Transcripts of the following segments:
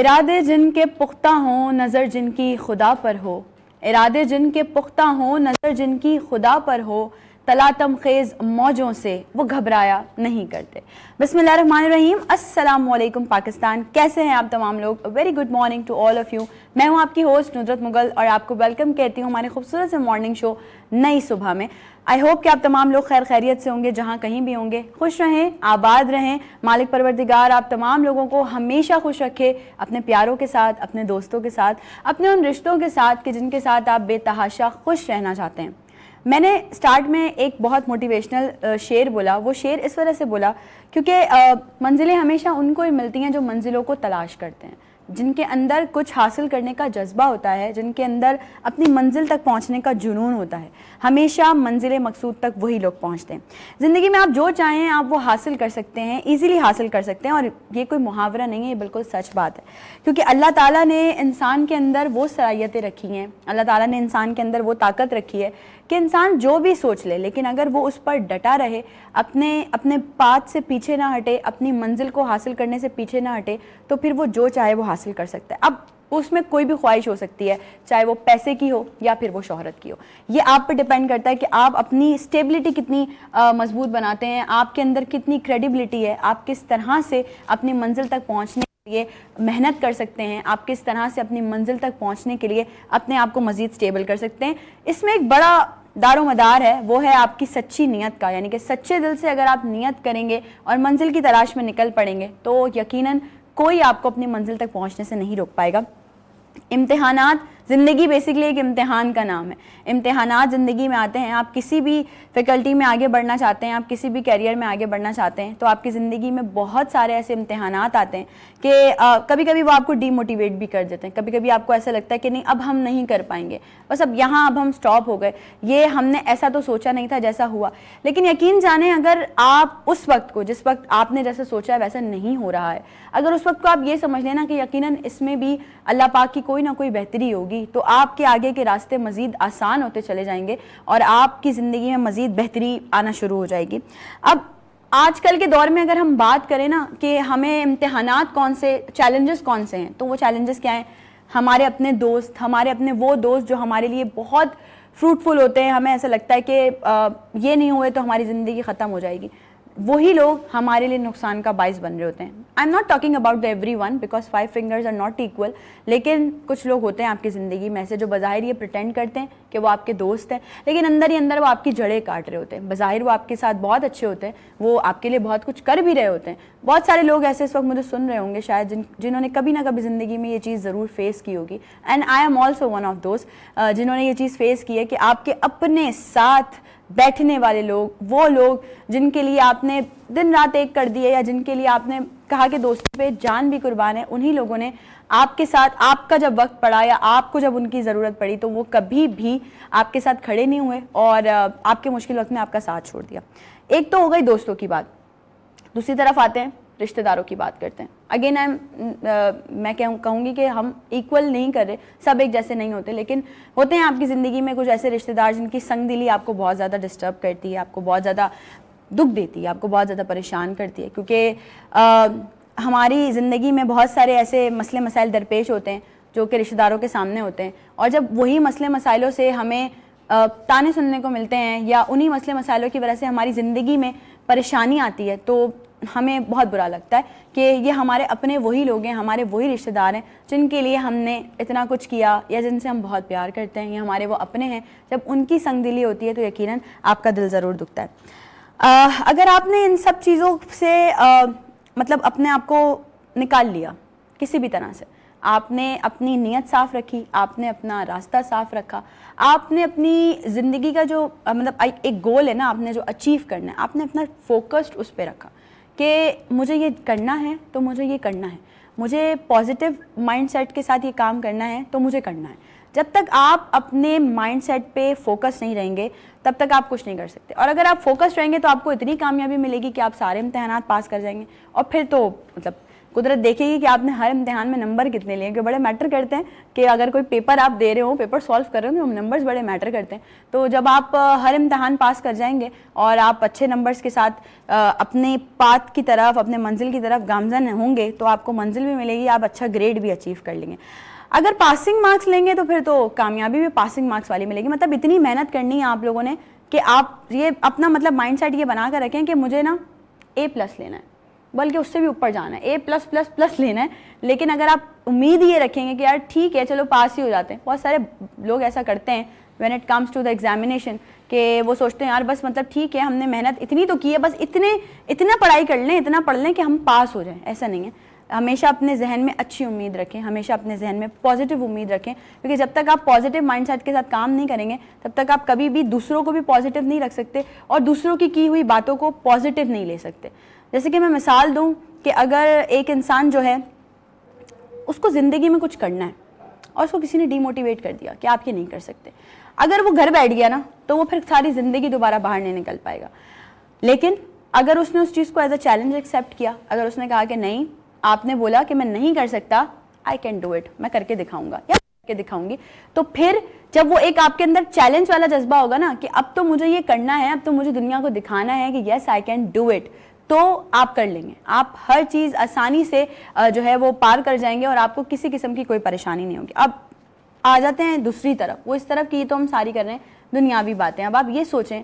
इरादे जिनके पुख्ता हों, नज़र जिनकी खुदा पर हो। इरादे जिनके पुख्ता हों, नज़र जिनकी खुदा पर हो, तलातम खेज़ मौजों से वो घबराया नहीं करते। बिस्मिल्लाहिर्रहमानिर्रहीम। अस्सलामु अलैकुम पाकिस्तान, कैसे हैं आप तमाम लोग? Very good morning to all of you. मैं हूं आपकी होस्ट नुसरत मुगल और आपको वेलकम कहती हूं हमारे खूबसूरत से मॉर्निंग शो नई सुबह में। आई होप कि आप तमाम लोग खैर खैरियत से होंगे, जहां कहीं भी होंगे। खुश रहें, आबाद रहें। मालिक परवरदिगार आप तमाम लोगों को हमेशा खुश रखे, अपने प्यारों के साथ, अपने दोस्तों के साथ, अपने उन रिश्तों के साथ कि जिनके साथ आप बेतहाशा खुश रहना चाहते हैं। मैंने स्टार्ट में एक बहुत मोटिवेशनल शेर बोला। वो शेर इस वजह से बोला क्योंकि मंजिलें हमेशा उनको ही मिलती हैं जो मंजिलों को तलाश करते हैं, जिनके अंदर कुछ हासिल करने का जज्बा होता है, जिनके अंदर अपनी मंजिल तक पहुंचने का जुनून होता है। हमेशा मंजिल मकसूद तक वही लोग पहुंचते हैं। ज़िंदगी में आप जो चाहें आप वो हासिल कर सकते हैं, इजीली हासिल कर सकते हैं। और ये कोई मुहावरा नहीं है, ये बिल्कुल सच बात है। क्योंकि अल्लाह ताला ने इंसान के अंदर वो सलाहियतें रखी हैं, अल्लाह ताला ने इंसान के अंदर वो ताकत रखी है कि इंसान जो भी सोच ले, लेकिन अगर वो उस पर डटा रहे, अपने पाथ से पीछे ना हटे, अपनी मंजिल को हासिल करने से पीछे ना हटे, तो फिर वो जो चाहे वो हासिल कर सकता है। अब उसमें कोई भी ख्वाहिश हो सकती है, चाहे वो पैसे की हो या फिर वो शोहरत की हो। ये आप पे डिपेंड करता है कि आप अपनी स्टेबिलिटी कितनी मजबूत बनाते हैं, आपके अंदर कितनी क्रेडिबिलिटी है, आप किस तरह से अपनी मंजिल तक पहुँचने के लिए मेहनत कर सकते हैं, आप किस तरह से अपनी मंजिल तक पहुँचने के लिए अपने आप को मज़ीद स्टेबल कर सकते हैं। इसमें एक बड़ा दारो मदार है, वो है आपकी सच्ची नीयत का। यानी कि सच्चे दिल से अगर आप नीयत करेंगे और मंजिल की तलाश में निकल पड़ेंगे तो यकीनन कोई आपको अपनी मंजिल तक पहुंचने से नहीं रोक पाएगा। इम्तिहानात, ज़िंदगी बेसिकली एक इम्तिहान का नाम है। इम्तिहानात ज़िंदगी में आते हैं। आप किसी भी फैकल्टी में आगे बढ़ना चाहते हैं, आप किसी भी करियर में आगे बढ़ना चाहते हैं, तो आपकी ज़िंदगी में बहुत सारे ऐसे इम्तिहानात आते हैं कि कभी कभी वो आपको डीमोटिवेट भी कर देते हैं। कभी कभी आपको ऐसा लगता है कि नहीं, अब हम नहीं कर पाएंगे, बस अब यहाँ अब हम स्टॉप हो गए, ये हमने ऐसा तो सोचा नहीं था जैसा हुआ। लेकिन यकीन जाने, अगर आप उस वक्त को, जिस वक्त आपने जैसा सोचा है वैसा नहीं हो रहा है, अगर उस वक्त को आप ये समझ लेना कि यकीनन इसमें भी अल्लाह पाक की कोई ना कोई बेहतरी होगी, तो आपके आगे के रास्ते मज़ीद आसान होते चले जाएंगे और आपकी ज़िंदगी में मज़ीद बेहतरी आना शुरू हो जाएगी। अब आजकल के दौर में अगर हम बात करें ना कि हमें इम्तिहानात कौन से, चैलेंजेस कौन से हैं, तो वो चैलेंजेस क्या हैं? हमारे अपने दोस्त, हमारे अपने वो दोस्त जो हमारे लिए बहुत फ्रूटफुल होते हैं, हमें ऐसा लगता है कि ये नहीं हुए तो हमारी ज़िंदगी ख़त्म हो जाएगी, वही लोग हमारे लिए नुकसान का बाइस बन रहे होते हैं। I am not talking about the everyone because 5 fingers are not equal, लेकिन कुछ लोग होते हैं आपकी ज़िंदगी में ऐसे जो बज़ाहिर ये प्रिटेंड करते हैं कि वो आपके दोस्त हैं, लेकिन अंदर ही अंदर वो आपकी जड़ें काट रहे होते हैं। बज़ाहिर वो आपके साथ बहुत अच्छे होते हैं, वो आपके लिए बहुत कुछ कर भी रहे होते हैं। बहुत सारे लोग ऐसे इस वक्त मुझे सुन रहे होंगे शायद जिन्होंने कभी ना कभी ज़िंदगी में ये चीज़ ज़रूर फेस की होगी, and I am also one of दोस्त जिन्होंने ये चीज़ फेस की है कि आपके अपने साथ बैठने वाले लोग, वो लोग जिनके लिए आपने दिन रात एक कर दिए या जिनके लिए आपने कहा कि दोस्तों पे जान भी कुर्बान है, उन्हीं लोगों ने आपके साथ, आपका जब वक्त पड़ा या आपको जब उनकी ज़रूरत पड़ी तो वो कभी भी आपके साथ खड़े नहीं हुए और आपके मुश्किल वक्त में आपका साथ छोड़ दिया। एक तो हो गई दोस्तों की बात। दूसरी तरफ आते हैं रिश्तेदारों की बात करते हैं। अगेन मैं कहूँगी कि हम इक्वल नहीं कर रहे, सब एक जैसे नहीं होते, लेकिन होते हैं आपकी ज़िंदगी में कुछ ऐसे रिश्तेदार जिनकी संगदिली आपको बहुत ज़्यादा डिस्टर्ब करती है, आपको बहुत ज़्यादा दुख देती है, आपको बहुत ज़्यादा परेशान करती है। क्योंकि हमारी ज़िंदगी में बहुत सारे ऐसे मसले मसाइल दरपेश होते हैं जो कि रिश्तेदारों के सामने होते हैं, और जब वही मसले मसाइलों से हमें ताने सुनने को मिलते हैं या उन्हीं मसले मसाइलों की वजह से हमारी ज़िंदगी में परेशानी आती है, तो हमें बहुत बुरा लगता है कि ये हमारे अपने वही लोग हैं, हमारे वही रिश्तेदार हैं जिनके लिए हमने इतना कुछ किया या जिनसे हम बहुत प्यार करते हैं, ये हमारे वो अपने हैं। जब उनकी संगदिली होती है तो यकीनन आपका दिल ज़रूर दुखता है। अगर आपने इन सब चीज़ों से मतलब अपने आप को निकाल लिया किसी भी तरह से, आपने अपनी नीयत साफ़ रखी, आपने अपना रास्ता साफ़ रखा, आपने अपनी ज़िंदगी का जो मतलब एक गोल है ना, आपने जो अचीव करना है, आपने अपना फोकस्ड उस पर रखा कि मुझे ये करना है तो मुझे ये करना है, मुझे पॉजिटिव माइंडसेट के साथ ये काम करना है तो मुझे करना है। जब तक आप अपने माइंडसेट पे फोकस नहीं रहेंगे तब तक आप कुछ नहीं कर सकते। और अगर आप फोकस रहेंगे तो आपको इतनी कामयाबी मिलेगी कि आप सारे इम्तिहानात पास कर जाएंगे और फिर तो मतलब कुदरत देखेगी कि आपने हर इम्तिहान में नंबर कितने लिए, कि बड़े मैटर करते हैं कि अगर कोई पेपर आप दे रहे हो, पेपर सॉल्व कर रहे हो, तो नंबर्स बड़े मैटर करते हैं। तो जब आप हर इम्तिहान पास कर जाएंगे और आप अच्छे नंबर्स के साथ अपने पाथ की तरफ, अपने मंजिल की तरफ गामजन होंगे, तो आपको मंजिल भी मिलेगी, आप अच्छा ग्रेड भी अचीव कर लेंगे। अगर पासिंग मार्क्स लेंगे तो फिर तो कामयाबी भी पासिंग मार्क्स वाली मिलेगी। मतलब इतनी मेहनत करनी है आप लोगों ने कि आप ये अपना मतलब माइंडसेट ये बना कर रखें कि मुझे ना A+ लेना है, बल्कि उससे भी ऊपर जाना है, A+++ लेना है। लेकिन अगर आप उम्मीद ये रखेंगे कि यार ठीक है चलो पास ही हो जाते हैं, बहुत सारे लोग ऐसा करते हैं when it comes to the examination, कि वो सोचते हैं यार बस मतलब ठीक है हमने मेहनत इतनी तो की है, बस इतना पढ़ाई कर लें, इतना पढ़ लें कि हम पास हो जाएं। ऐसा नहीं है। हमेशा अपने जहन में अच्छी उम्मीद रखें, हमेशा अपने जहन में पॉजिटिव उम्मीद रखें, क्योंकि जब तक आप पॉजिटिव माइंडसेट के साथ काम नहीं करेंगे तब तक आप कभी भी दूसरों को भी पॉजिटिव नहीं रख सकते और दूसरों की हुई बातों को पॉजिटिव नहीं ले सकते। जैसे कि मैं मिसाल दूं कि अगर एक इंसान जो है उसको ज़िंदगी में कुछ करना है और उसको किसी ने डीमोटिवेट कर दिया कि आप ये नहीं कर सकते, अगर वो घर बैठ गया ना तो वो फिर सारी ज़िंदगी दोबारा बाहर नहीं निकल पाएगा। लेकिन अगर उसने उस चीज़ को एज अ चैलेंज एक्सेप्ट किया, अगर उसने कहा कि नहीं, आपने बोला कि मैं नहीं कर सकता, आई कैन डू इट, मैं करके दिखाऊंगा या करके दिखाऊंगी, तो फिर जब वो एक आपके अंदर चैलेंज वाला जज्बा होगा ना कि अब तो मुझे ये करना है, अब तो मुझे दुनिया को दिखाना है कि yes I can do it, तो आप कर लेंगे। आप हर चीज़ आसानी से जो है वो पार कर जाएंगे और आपको किसी किस्म की कोई परेशानी नहीं होगी। अब आ जाते हैं दूसरी तरफ, वो इस तरफ की तो हम सारी कर रहे हैं दुनियावी बातें। अब आप ये सोचें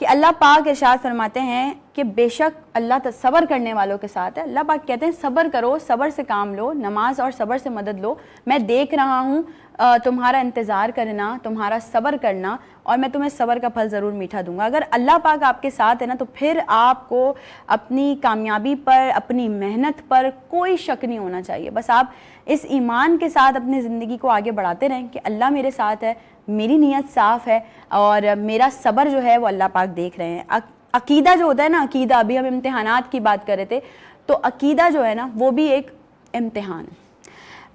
कि अल्लाह पाक इरशाद फरमाते हैं कि बेशक अल्लाह सब्र करने वालों के साथ है। अल्लाह पाक कहते हैं सब्र करो, सब्र से काम लो, नमाज और सब्र से मदद लो, मैं देख रहा हूँ तुम्हारा इंतज़ार करना, तुम्हारा सब्र करना, और मैं तुम्हें सब्र का फल ज़रूर मीठा दूंगा। अगर अल्लाह पाक आपके साथ है ना तो फिर आपको अपनी कामयाबी पर, अपनी मेहनत पर कोई शक नहीं होना चाहिए। बस आप इस ईमान के साथ अपनी ज़िंदगी को आगे बढ़ाते रहें कि अल्लाह मेरे साथ है, मेरी नीयत साफ़ है और मेरा सब्र जो है वो अल्लाह पाक देख रहे हैं। अकीदा जो होता है ना, अकीदा, अभी हम इम्तिहानात की बात कर रहे थे, तो अकीदा जो है ना वो भी एक इम्तिहान है।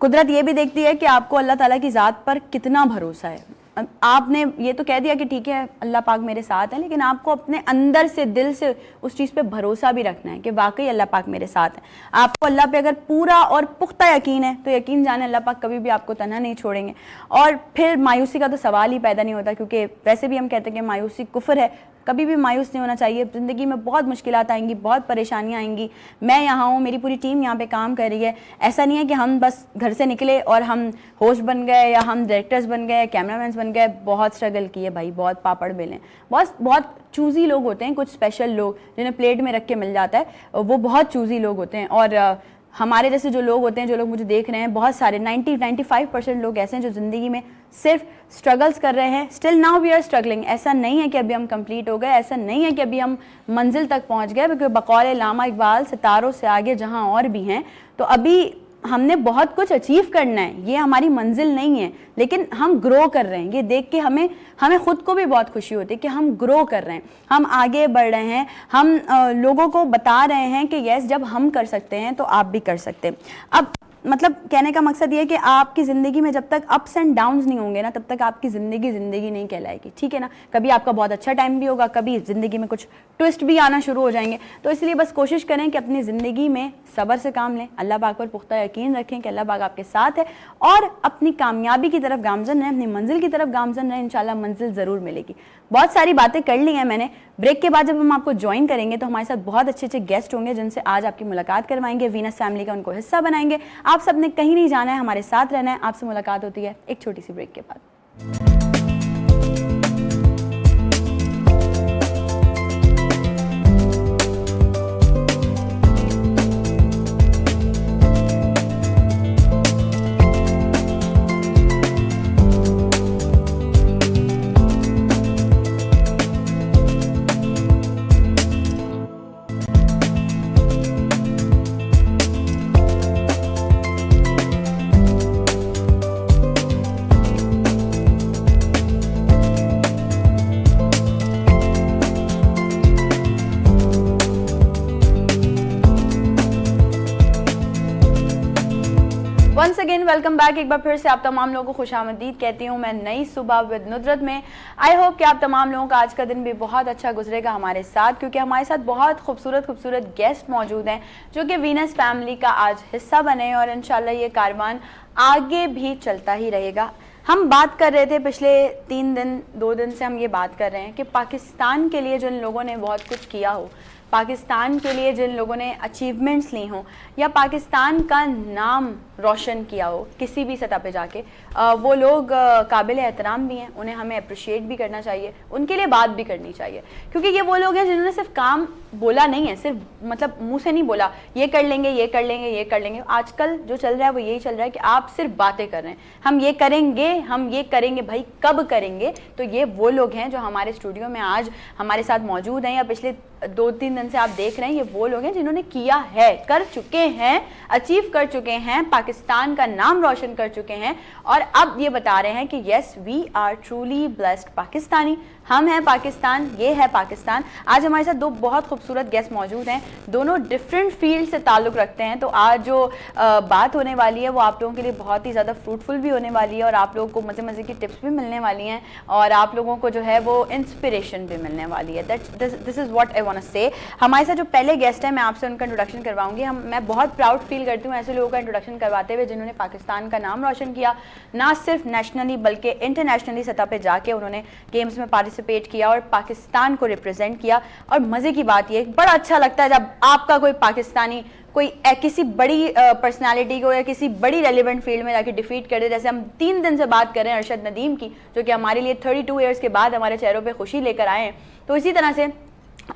कुदरत ये भी देखती है कि आपको अल्लाह ताला की ज़ात पर कितना भरोसा है। आपने ये तो कह दिया कि ठीक है अल्लाह पाक मेरे साथ है, लेकिन आपको अपने अंदर से, दिल से उस चीज़ पे भरोसा भी रखना है कि वाकई अल्लाह पाक मेरे साथ है। आपको अल्लाह पे अगर पूरा और पुख्ता यकीन है तो यकीन जाने अल्लाह पाक कभी भी आपको तन्हा नहीं छोड़ेंगे। और फिर मायूसी का तो सवाल ही पैदा नहीं होता, क्योंकि वैसे भी हम कहते हैं कि मायूसी कुफ्र है। कभी भी मायूस नहीं होना चाहिए। ज़िंदगी में बहुत मुश्किलात आएंगी, बहुत परेशानियाँ आएंगी। मैं यहाँ हूँ, मेरी पूरी टीम यहाँ पे काम कर रही है। ऐसा नहीं है कि हम बस घर से निकले और हम होस्ट बन गए या हम डायरेक्टर्स बन गए, कैमरामैन बन गए। बहुत स्ट्रगल किए भाई, बहुत पापड़ बेले। बहुत चूज़ी लोग होते हैं, कुछ स्पेशल लोग जिन्हें प्लेट में रख के मिल जाता है, वो बहुत चूज़ी लोग होते हैं। और हमारे जैसे जो लोग होते हैं, जो लोग मुझे देख रहे हैं, बहुत सारे 90-95% लोग ऐसे हैं जो ज़िंदगी में सिर्फ स्ट्रगल्स कर रहे हैं। Still now we are struggling. ऐसा नहीं है कि अभी हम कंप्लीट हो गए, ऐसा नहीं है कि अभी हम मंजिल तक पहुंच गए, क्योंकि बकौल लामा इकबाल सितारों से आगे जहां और भी हैं। तो अभी हमने बहुत कुछ अचीव करना है, ये हमारी मंजिल नहीं है, लेकिन हम ग्रो कर रहे हैं। ये देख के हमें खुद को भी बहुत खुशी होती है कि हम ग्रो कर रहे हैं, हम आगे बढ़ रहे हैं, हम लोगों को बता रहे हैं कि यस जब हम कर सकते हैं तो आप भी कर सकते हैं। अब मतलब कहने का मकसद ये है कि आपकी ज़िंदगी में जब तक अप्स एंड डाउन्स नहीं होंगे ना, तब तक आपकी ज़िंदगी नहीं कहलाएगी, ठीक है ना। कभी आपका बहुत अच्छा टाइम भी होगा, कभी ज़िंदगी में कुछ ट्विस्ट भी आना शुरू हो जाएंगे। तो इसलिए बस कोशिश करें कि अपनी ज़िंदगी में सब्र से काम लें, अल्लाह पाक पर पुख्ता यकीन रखें कि अल्लाह पाक आपके साथ है, और अपनी कामयाबी की तरफ गामजन रहें, अपनी मंजिल की तरफ गामजन रहें। इंशाल्लाह मंजिल ज़रूर मिलेगी। बहुत सारी बातें कर ली हैं मैंने। ब्रेक के बाद जब हम आपको ज्वाइन करेंगे तो हमारे साथ बहुत अच्छे गेस्ट होंगे जिनसे आज आपकी मुलाकात करवाएंगे, वीनस फैमिली का उनको हिस्सा बनाएंगे। आप सबने कहीं नहीं जाना है, हमारे साथ रहना है। आपसे मुलाकात होती है एक छोटी सी ब्रेक के बाद। Once again welcome back. एक बार फिर से आप तमाम लोगों को खुशामदीद कहती हूँ मैं नई सुबह विद नुदरत में। आई होप कि आप तमाम लोगों का आज का दिन भी बहुत अच्छा गुजरेगा हमारे साथ, क्योंकि हमारे साथ बहुत खूबसूरत गेस्ट मौजूद हैं जो कि वीनस फैमिली का आज हिस्सा बने और इंशाल्लाह ये कारवान आगे भी चलता ही रहेगा। हम बात कर रहे थे पिछले 2 दिन से हम ये बात कर रहे हैं कि पाकिस्तान के लिए जिन लोगों ने बहुत कुछ किया हो, पाकिस्तान के लिए जिन लोगों ने अचीवमेंट्स ली हों या पाकिस्तान का नाम रोशन किया हो किसी भी सतह पे जाके, वो लोग काबिल एहतराम भी हैं, उन्हें हमें अप्रिशिएट भी करना चाहिए, उनके लिए बात भी करनी चाहिए, क्योंकि ये वो लोग हैं जिन्होंने सिर्फ काम बोला नहीं है, सिर्फ मतलब मुंह से नहीं बोला ये कर लेंगे ये कर लेंगे ये कर लेंगे। आजकल जो चल रहा है वो यही चल रहा है कि आप सिर्फ बातें कर रहे हैं, हम ये करेंगे भाई कब करेंगे। तो ये वो लोग हैं जो हमारे स्टूडियो में आज हमारे साथ मौजूद हैं या पिछले 2-3 दिन से आप देख रहे हैं, ये वो लोग हैं जिन्होंने किया है, कर चुके हैं, अचीव कर चुके हैं, पाकिस्तान का नाम रोशन कर चुके हैं और अब ये बता रहे हैं कि yes we are truly blessed Pakistani, हम हैं पाकिस्तान, ये है पाकिस्तान। आज हमारे साथ 2 बहुत खूबसूरत गेस्ट मौजूद हैं, दोनों डिफरेंट फील्ड से ताल्लुक़ रखते हैं। तो आज जो बात होने वाली है वो आप लोगों के लिए बहुत ही ज़्यादा फ्रूटफुल भी होने वाली है और आप लोगों को मज़े की टिप्स भी मिलने वाली हैं और आप लोगों को जो है वो इंस्पिरेशन भी मिलने वाली है। This is what I want to say. हमारे साथ जो पहले गेस्ट हैं मैं आपसे उनका इंट्रोडक्शन करवाऊंगी। मैं बहुत प्राउड फील करती हूँ ऐसे लोगों का इंट्रोडक्शन करवाते हुए जिन्होंने पाकिस्तान का नाम रोशन किया, ना सिर्फ नेशनली बल्कि इंटरनेशनली सतह पे जाके उन्होंने गेम्स में पार्टिसिपेट किया और पाकिस्तान को रिप्रेजेंट किया। और मज़े की बात ये बड़ा अच्छा लगता है जब आपका कोई पाकिस्तानी कोई किसी बड़ी पर्सनालिटी को या किसी बड़ी रेलिवेंट फील्ड में जाके डिफीट कर दे। जैसे हम 3 दिन से बात कर रहे हैं अरशद नदीम की, जो कि हमारे लिए 32 ईयर्स के बाद हमारे चेहरों पे खुशी लेकर आए हैं। तो इसी तरह से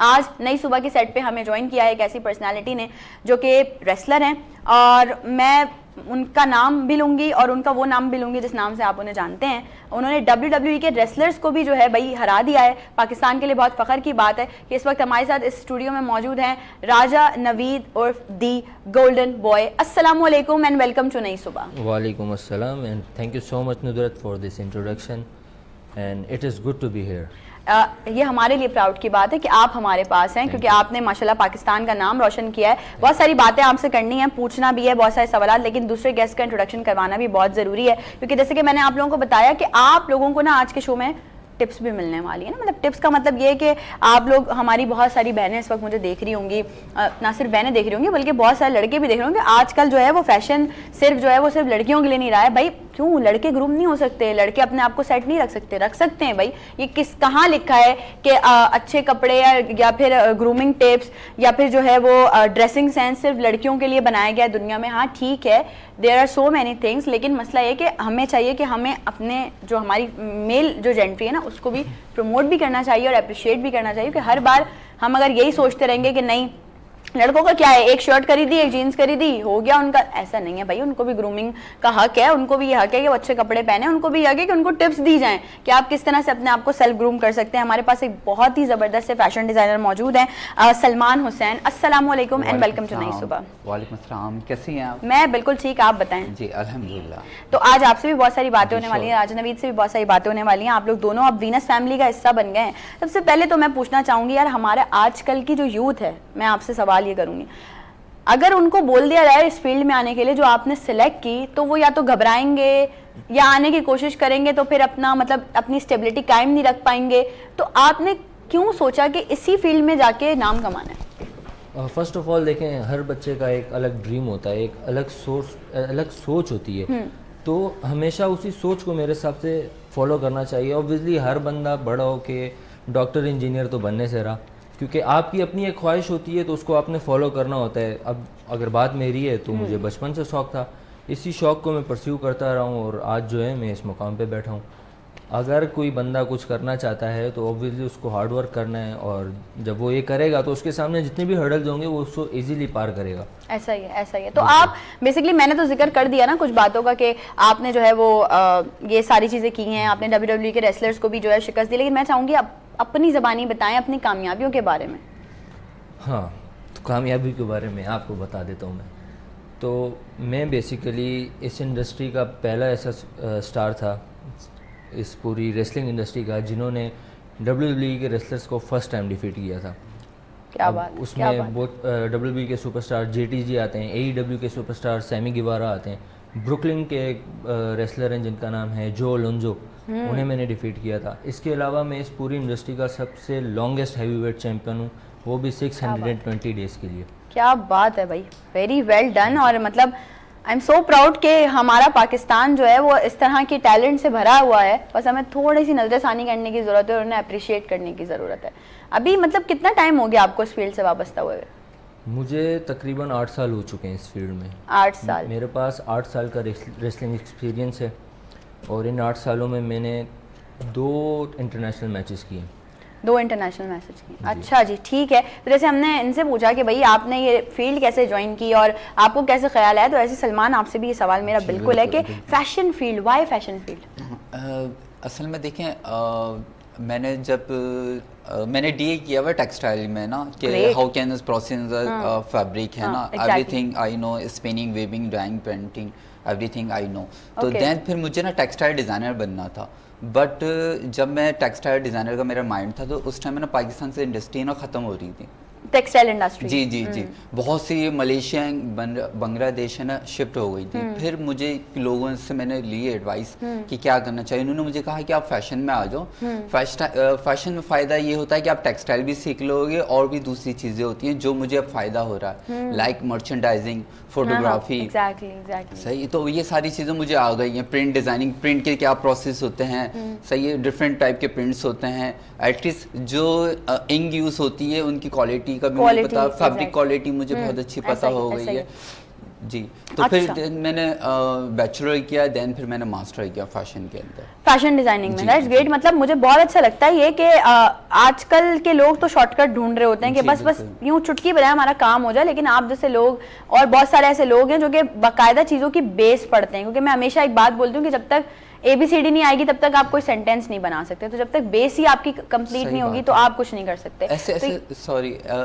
आज नई सुबह की सेट पे हमें ज्वाइन किया है एक ऐसी पर्सनालिटी ने जो कि रेसलर हैं और मैं उनका नाम भी लूँगी और उनका वो नाम भी लूँगी जिस नाम से आप उन्हें जानते हैं। उन्होंने WWE के रेसलर्स को भी जो है भाई हरा दिया है। पाकिस्तान के लिए बहुत फ़ख्र की बात है कि इस वक्त हमारे साथ इस स्टूडियो में मौजूद हैं राजा नवीद उर्फ दी गोल्डन बॉय। अस्सलाम वालेकुम एंड वेलकम टू नई सुबह। वालेकुम अस्सलाम and thank you so much Nudrat for this introduction and it is good to be here. ये हमारे लिए प्राउड की बात है कि आप हमारे पास हैं, क्योंकि आपने माशाल्लाह पाकिस्तान का नाम रोशन किया है। बहुत सारी बातें आपसे करनी है, पूछना भी है, बहुत सारे सवाल, लेकिन दूसरे गेस्ट का इंट्रोडक्शन करवाना भी बहुत ज़रूरी है, क्योंकि जैसे कि मैंने आप लोगों को बताया कि आप लोगों को ना आज के शो में टिप्स भी मिलने वाली है ना। मतलब टिप्स का मतलब ये है कि आप लोग, हमारी बहुत सारी बहनें इस वक्त मुझे देख रही होंगी, ना सिर्फ बहनें देख रही होंगी बल्कि बहुत सारे लड़के भी देख रहे होंगे। आजकल जो है वो फैशन सिर्फ जो है वो सिर्फ लड़कियों के लिए नहीं रहा है। भाई क्यों लड़के ग्रूम नहीं हो सकते? लड़के अपने आप को सेट नहीं रख सकते हैं भाई। ये कहाँ लिखा है कि अच्छे कपड़े या फिर ग्रूमिंग टिप्स या फिर जो है वो ड्रेसिंग सेंस सिर्फ लड़कियों के लिए बनाया गया है दुनिया में? हाँ ठीक है, there are so many things, लेकिन मसला ये कि हमें चाहिए कि हमें अपने जो हमारी मेल जो जेंट्री है ना उसको भी प्रमोट भी करना चाहिए और अप्रिशिएट भी करना चाहिए। कि हर बार हम अगर यही सोचते रहेंगे कि नहीं लड़कों का क्या है, एक शर्ट खरीदी एक जीन्स खरीदी हो गया उनका, ऐसा नहीं है भाई। उनको भी ग्रूमिंग का हक है, उनको भी ये हक है कि वो अच्छे कपड़े पहने, उनको भी हक है कि उनको टिप्स दी जाएं कि आप किस तरह से अपने आप को सेल्फ ग्रूम कर सकते हैं। हमारे पास एक बहुत ही ज़बरदस्त से फैशन डिज़ाइनर मौजूद हैं, सलमान हुसैन। अस्सलाम वालेकुम एंड वेलकम टू नई सुबह। वालेकुम अस्सलाम, कैसी हैं आप? मैं बिल्कुल ठीक, आप बताएं। जी अल्हम्दुलिल्लाह। तो आज आपसे भी बहुत सारी बातें होने वाली हैं, राजा नवीद से भी बहुत सारी बातें होने वाली हैं। आप लोग दोनों अब वीनस फैमिली का हिस्सा बन गए हैं। सबसे पहले तो मैं पूछना चाहूँगी यार, हमारे आजकल की जो यूथ है, मैं आपसे सवाल ये करूँगी, अगर उनको बोल दिया जाए इस फील्ड में आने के लिए जो आपने सिलेक्ट की, तो वो या तो घबराएंगे या आने की कोशिश करेंगे तो फिर अपना मतलब अपनी स्टेबिलिटी कायम नहीं रख पाएंगे। तो आपने क्यों सोचा कि इसी फील्ड में जाके नाम कमाना है? फर्स्ट ऑफ ऑल देखें, हर बच्चे का एक अलग ड्रीम होता है, एक अलग सोच होती है, तो हमेशा उसी सोच को मेरे हिसाब से फॉलो करना चाहिए। ऑब्वियसली हर बंदा बड़ा हो के डॉक्टर इंजीनियर तो बनने से रहा, क्योंकि आपकी अपनी एक ख्वाहिश होती है तो उसको आपने फॉलो करना होता है। अब अगर बात मेरी है तो मुझे बचपन से शौक़ था, इसी शौक़ को मैं परस्यू करता रहा हूँ और आज जो है मैं इस मुकाम पे बैठा हूँ। अगर कोई बंदा कुछ करना चाहता है तो ऑब्वियसली उसको हार्ड वर्क करना है, और जब वो ये करेगा तो उसके सामने जितने भी हर्डल्स होंगे वो उसको इजीली पार करेगा। ऐसा ही है, ऐसा ही है। तो आप बेसिकली, मैंने तो जिक्र कर दिया ना कुछ बातों का कि आपने जो है वो ये सारी चीज़ें की हैं, आपने WWE के रेसलर्स को भी जो है शिकस्त दी, लेकिन मैं चाहूँगी आप अपनी ज़बानी बताएं अपनी कामयाबियों के बारे में। हाँ, तो कामयाबी के बारे में आपको बता देता हूँ मैं। तो मैं बेसिकली इस इंडस्ट्री का पहला ऐसा स्टार था इस पूरी रेसलिंग इंडस्ट्री का जिन्होंने WWE के रेसलर्स को फर्स्ट टाइम डिफीट किया था। क्या बात, उसमें बहुत WWE के सुपरस्टार JTG आते हैं, AEW के सुपरस्टार सैमी गिवारा आते हैं, ब्रुकलिन के एक रेसलर हैं जिनका नाम है जो लोंजो, उन्हें मैंने डिफीट किया था। इसके अलावा मैं इस पूरी इंडस्ट्री का सबसे लॉन्गेस्ट हैवीवेट चैंपियन हूँ, वो भी 620 डेज़ के लिए। क्या बात है भाई, वेरी वेल डन। और मतलब आई एम सो प्राउड कि हमारा पाकिस्तान जो है वो इस तरह के टैलेंट से भरा हुआ है, बस हमें थोड़ी सी नज़रसानी करने की ज़रूरत है और उन्हें अप्रिशिएट करने की ज़रूरत है। अभी मतलब कितना टाइम हो गया आपको इस फील्ड से वाबस्ता हुए? मुझे तकरीबन 8 साल हो चुके हैं इस फील्ड में। 8 साल? मेरे पास 8 साल का रेसलिंग एक्सपीरियंस है और इन 8 सालों में मैंने 2 इंटरनेशनल मैचेस किए। 2 इंटरनेशनल मैसेज की। अच्छा जी, ठीक है। तो जैसे हमने इनसे पूछा कि भाई आपने ये फील्ड कैसे ज्वाइन की और आपको कैसे ख्याल आया, तो ऐसे सलमान आपसे भी ये सवाल मेरा बिल्कुल है कि fashion field, why fashion field? असल में देखें, मैंने जब मैंने डीए किया हुआ टेक्सटाइल में ना, कि how can this process fabric है ना, everything I know, spinning, weaving, dyeing, painting, everything I know. तो देन फिर मुझे ना टेक्सटाइल डिज़ाइनर बनना था, बट जब मैं टेक्सटाइल डिज़ाइनर का मेरा माइंड था, तो उस टाइम में ना पाकिस्तान से इंडस्ट्री ना ख़त्म हो रही थी, टेक्सटाइल इंडस्ट्री। जी जी जी, बहुत सी मलेशिया, बांग्लादेश है ना शिफ्ट हो गई थी। फिर मुझे लोगों से मैंने ली एडवाइस कि क्या करना चाहिए। उन्होंने मुझे कहा कि आप फैशन में आ जाओ। फैशन में फ़ायदा ये होता है कि आप टेक्सटाइल भी सीख लोगे और भी दूसरी चीज़ें होती हैं जो मुझे अब फ़ायदा हो रहा है, लाइक मर्चेंडाइजिंग, फोटोग्राफी। एग्जैक्टली सही, तो ये सारी चीज़ें मुझे आ गई हैं। प्रिंट डिज़ाइनिंग, प्रिंट के क्या प्रोसेस होते हैं, सही है, डिफरेंट टाइप के प्रिंट्स होते हैं। एटलीस्ट जो इंक यूज़ होती है उनकी क्वालिटी का भी मुझे पता, फैब्रिक क्वालिटी मुझे बहुत अच्छी पता हो गई है जी। तो अच्छा। फिर मैंने बैचलर किया, देन फिर मैंने मास्टर किया फैशन के अंदर, फैशन डिजाइनिंग में। That's great. मतलब मुझे बहुत अच्छा लगता है ये कि आजकल के लोग तो शॉर्टकट ढूंढ रहे होते हैं कि बस यूं चुटकी बजाए हमारा काम हो जाए, लेकिन आप जैसे लोग और बहुत सारे ऐसे लोग हैं जो कि बाकायदा चीज़ों की बेस पढ़ते हैं। क्योंकि मैं हमेशा एक बात बोलती हूँ कि जब तक ABCD नहीं आएगी तब तक आप कोई सेंटेंस नहीं बना सकते, तो जब तक बेस ही आपकी कंप्लीट नहीं होगी तो आप कुछ नहीं कर सकते।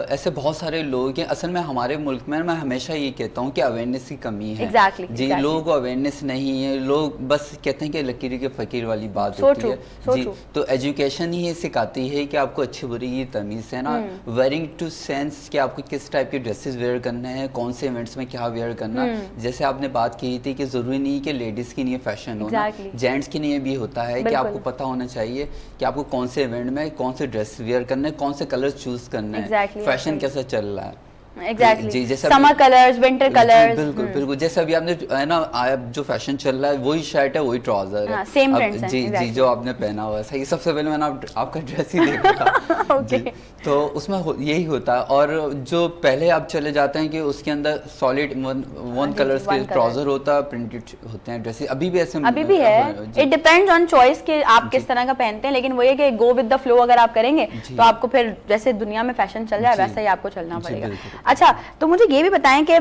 ऐसे बहुत सारे लोग हैं। असल में हमारे मुल्क में मैं हमेशा ये कहता हूँ कि अवेयरनेस की कमी है। जी, लोगों को अवेयरनेस नहीं है, लोग बस कहते हैं कि लकीर के फकीर वाली बात होती है जी। तो एजुकेशन ही सिखाती है कि आपको अच्छी बुरी की तमीज़ है ना, वेयरिंग टू सेंस कि आपको किस टाइप के ड्रेसेस वेयर करने हैं, कौन से इवेंट्स में क्या वेयर करना। जैसे आपने बात की थी कि ज़रूरी नहीं कि लेडीज़ की नहीं फैशन होना, जेंट्स के लिए भी होता है कि आपको पता होना चाहिए कि आपको कौन से इवेंट में कौन से ड्रेस वेयर करना है, कौन से कलर चूज करना है, फैशन कैसा चल रहा है। Exactly, summer colours, winter colours. बिल्कुल बिल्कुल, जैसे अभी आपने है ना जो फैशन चल रहा है वही शर्ट है, वही ट्राउजर है, सेम ट्रेंड्स हैं। जी जी, जो आपने पहना हुआ है। सही, सबसे पहले मैंने आपका ड्रेस ही देखा था जी। तो उसमें यही होता है। और जो पहले आप चले जाते हैं कि उसके अंदर सॉलिड वन कलर्स के ट्राउजर होता है, प्रिंटेड होते हैं ड्रेसेस, अभी भी ऐसे अभी भी है। इट डिपेंड्स ऑन चॉइस कि आप किस तरह का पहनते हैं, लेकिन वो ये कि गो विद द फ्लो अगर आप करेंगे तो आपको फिर जैसे दुनिया में फैशन चल रहा है वैसा ही आपको चलना पड़ेगा। अच्छा, तो मुझे ये भी बताएं कि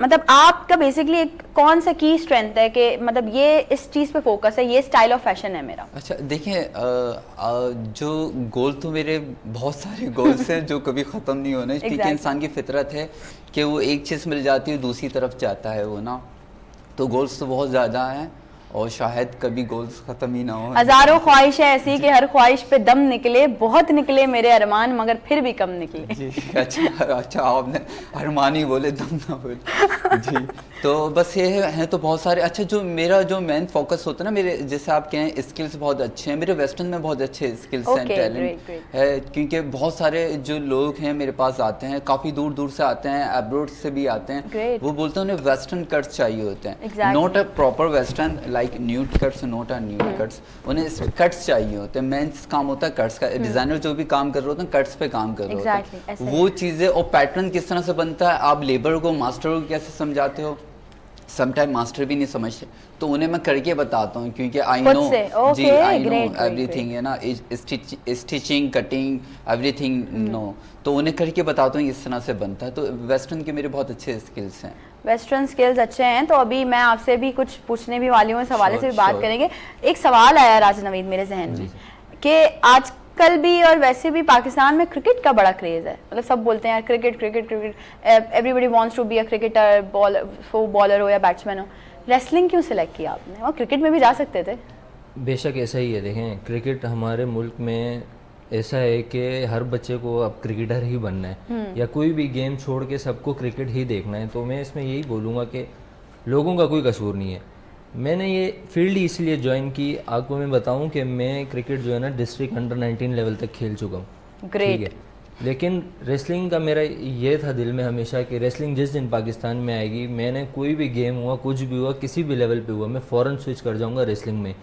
मतलब आपका बेसिकली कौन सा की स्ट्रेंथ है कि मतलब ये इस चीज़ पे फोकस है, ये स्टाइल ऑफ फैशन है मेरा? अच्छा देखिए, जो गोल तो मेरे बहुत सारे गोल्स हैं जो कभी ख़त्म नहीं होने, क्योंकि इंसान की फितरत है कि वो एक चीज़ मिल जाती है दूसरी तरफ जाता है वो ना। तो गोल्स तो बहुत ज़्यादा हैं और शायद कभी गोल्स ख़त्म ही ना हो। हज़ारों ख्वाहिश है ऐसी कि हर ख्वाहिश पे दम निकले, बहुत निकले मेरे अरमान मगर फिर भी कम निकले। जी, अच्छा आपने अरमान ही बोले, दम ना बोले जी। तो बस ये है तो बहुत सारे। अच्छा, जो मेन फोकस होता है ना, मेरे जैसे आप कहें स्किल्स बहुत अच्छे हैं, मेरे वेस्टर्न में बहुत अच्छे स्किल्स एंड टैलेंट है, क्योंकि बहुत सारे जो लोग हैं मेरे पास आते हैं, काफ़ी दूर दूर से आते हैं, अब्रोड से भी आते हैं। वो बोलते हैं उन्हें वेस्टर्न कट्स चाहिए होते हैं, not a proper western like nude cuts, not a nude cuts, उन्हें कट्स चाहिए होते हैं। मेन काम होता है कट्स का। डिज़ाइनर जो भी काम कर रहे होते हैं कट्स पे काम कर रहे होते हैं। वो चीज़ें और पैटर्न किस तरह से बनता है, आप लेबर को मास्टर को कैसे समझाते हो, समटाइम मास्टर भी नहीं समझते, तो उन्हें मैं करके बताता हूँ, क्योंकि आई नो जी, आई नो एवरीथिंग है ना, स्टिचिंग, कटिंग, एवरीथिंग नो। तो उन्हें करके बताता हूँ इस तरह से बनता है। तो वेस्टर्न के मेरे बहुत अच्छे स्किल्स हैं। वेस्टर्न स्किल्स अच्छे हैं। तो अभी मैं आपसे भी कुछ पूछने भी वाली हूँ, इस हवाले से भी बात करेंगे। एक सवाल आया राज नवीद मेरे जहन में कि आज कल भी और वैसे भी पाकिस्तान में क्रिकेट का बड़ा क्रेज़ है। मतलब सब बोलते हैं यार cricket cricket cricket, everybody wants to be a cricketer, bowler हो या बैट्समैन हो। रेसलिंग क्यों सिलेक्ट किया आपने? और क्रिकेट में भी जा सकते थे। बेशक ऐसा ही है। देखें, क्रिकेट हमारे मुल्क में ऐसा है कि हर बच्चे को अब क्रिकेटर ही बनना है, या कोई भी गेम छोड़ के सबको क्रिकेट ही देखना है। तो मैं इसमें यही बोलूँगा कि लोगों का कोई कसूर नहीं है। मैंने ये फील्ड ही इसलिए ज्वाइन की, आपको मैं बताऊं कि मैं क्रिकेट जो है ना डिस्ट्रिक्ट अंडर 19 लेवल तक खेल चुका हूँ। Great. ठीक है, लेकिन रेसलिंग का मेरा ये था दिल में हमेशा कि रेसलिंग जिस दिन पाकिस्तान में आएगी, मैंने कोई भी गेम हुआ, कुछ भी हुआ, किसी भी लेवल पे हुआ, मैं फ़ौरन स्विच कर जाऊंगा रेसलिंग में।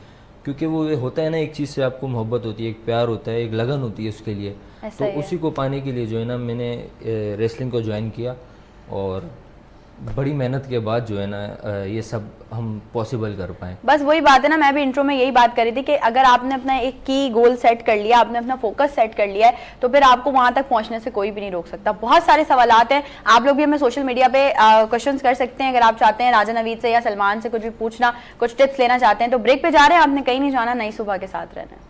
क्योंकि वो ये होता है ना, एक चीज़ से आपको मोहब्बत होती है, एक प्यार होता है, एक लगन होती है उसके लिए। ऐसा तो ही है। उसी को पाने के लिए जो है ना मैंने रेसलिंग को ज्वाइन किया, और बड़ी मेहनत के बाद जो है ना ये सब हम पॉसिबल कर पाए। बस वही बात है ना, मैं भी इंट्रो में यही बात करी थी कि अगर आपने अपना एक की गोल सेट कर लिया, आपने अपना फोकस सेट कर लिया है, तो फिर आपको वहां तक पहुंचने से कोई भी नहीं रोक सकता। बहुत सारे सवालात हैं, आप लोग भी हमें सोशल मीडिया पे क्वेश्चंस कर सकते हैं। अगर आप चाहते हैं राजा नवीद से या सलमान से कुछ भी पूछना, कुछ टिप्स लेना चाहते हैं, तो ब्रेक पे जा रहे हैं, आपने कहीं नहीं जाना, नई सुबह के साथ रहना है।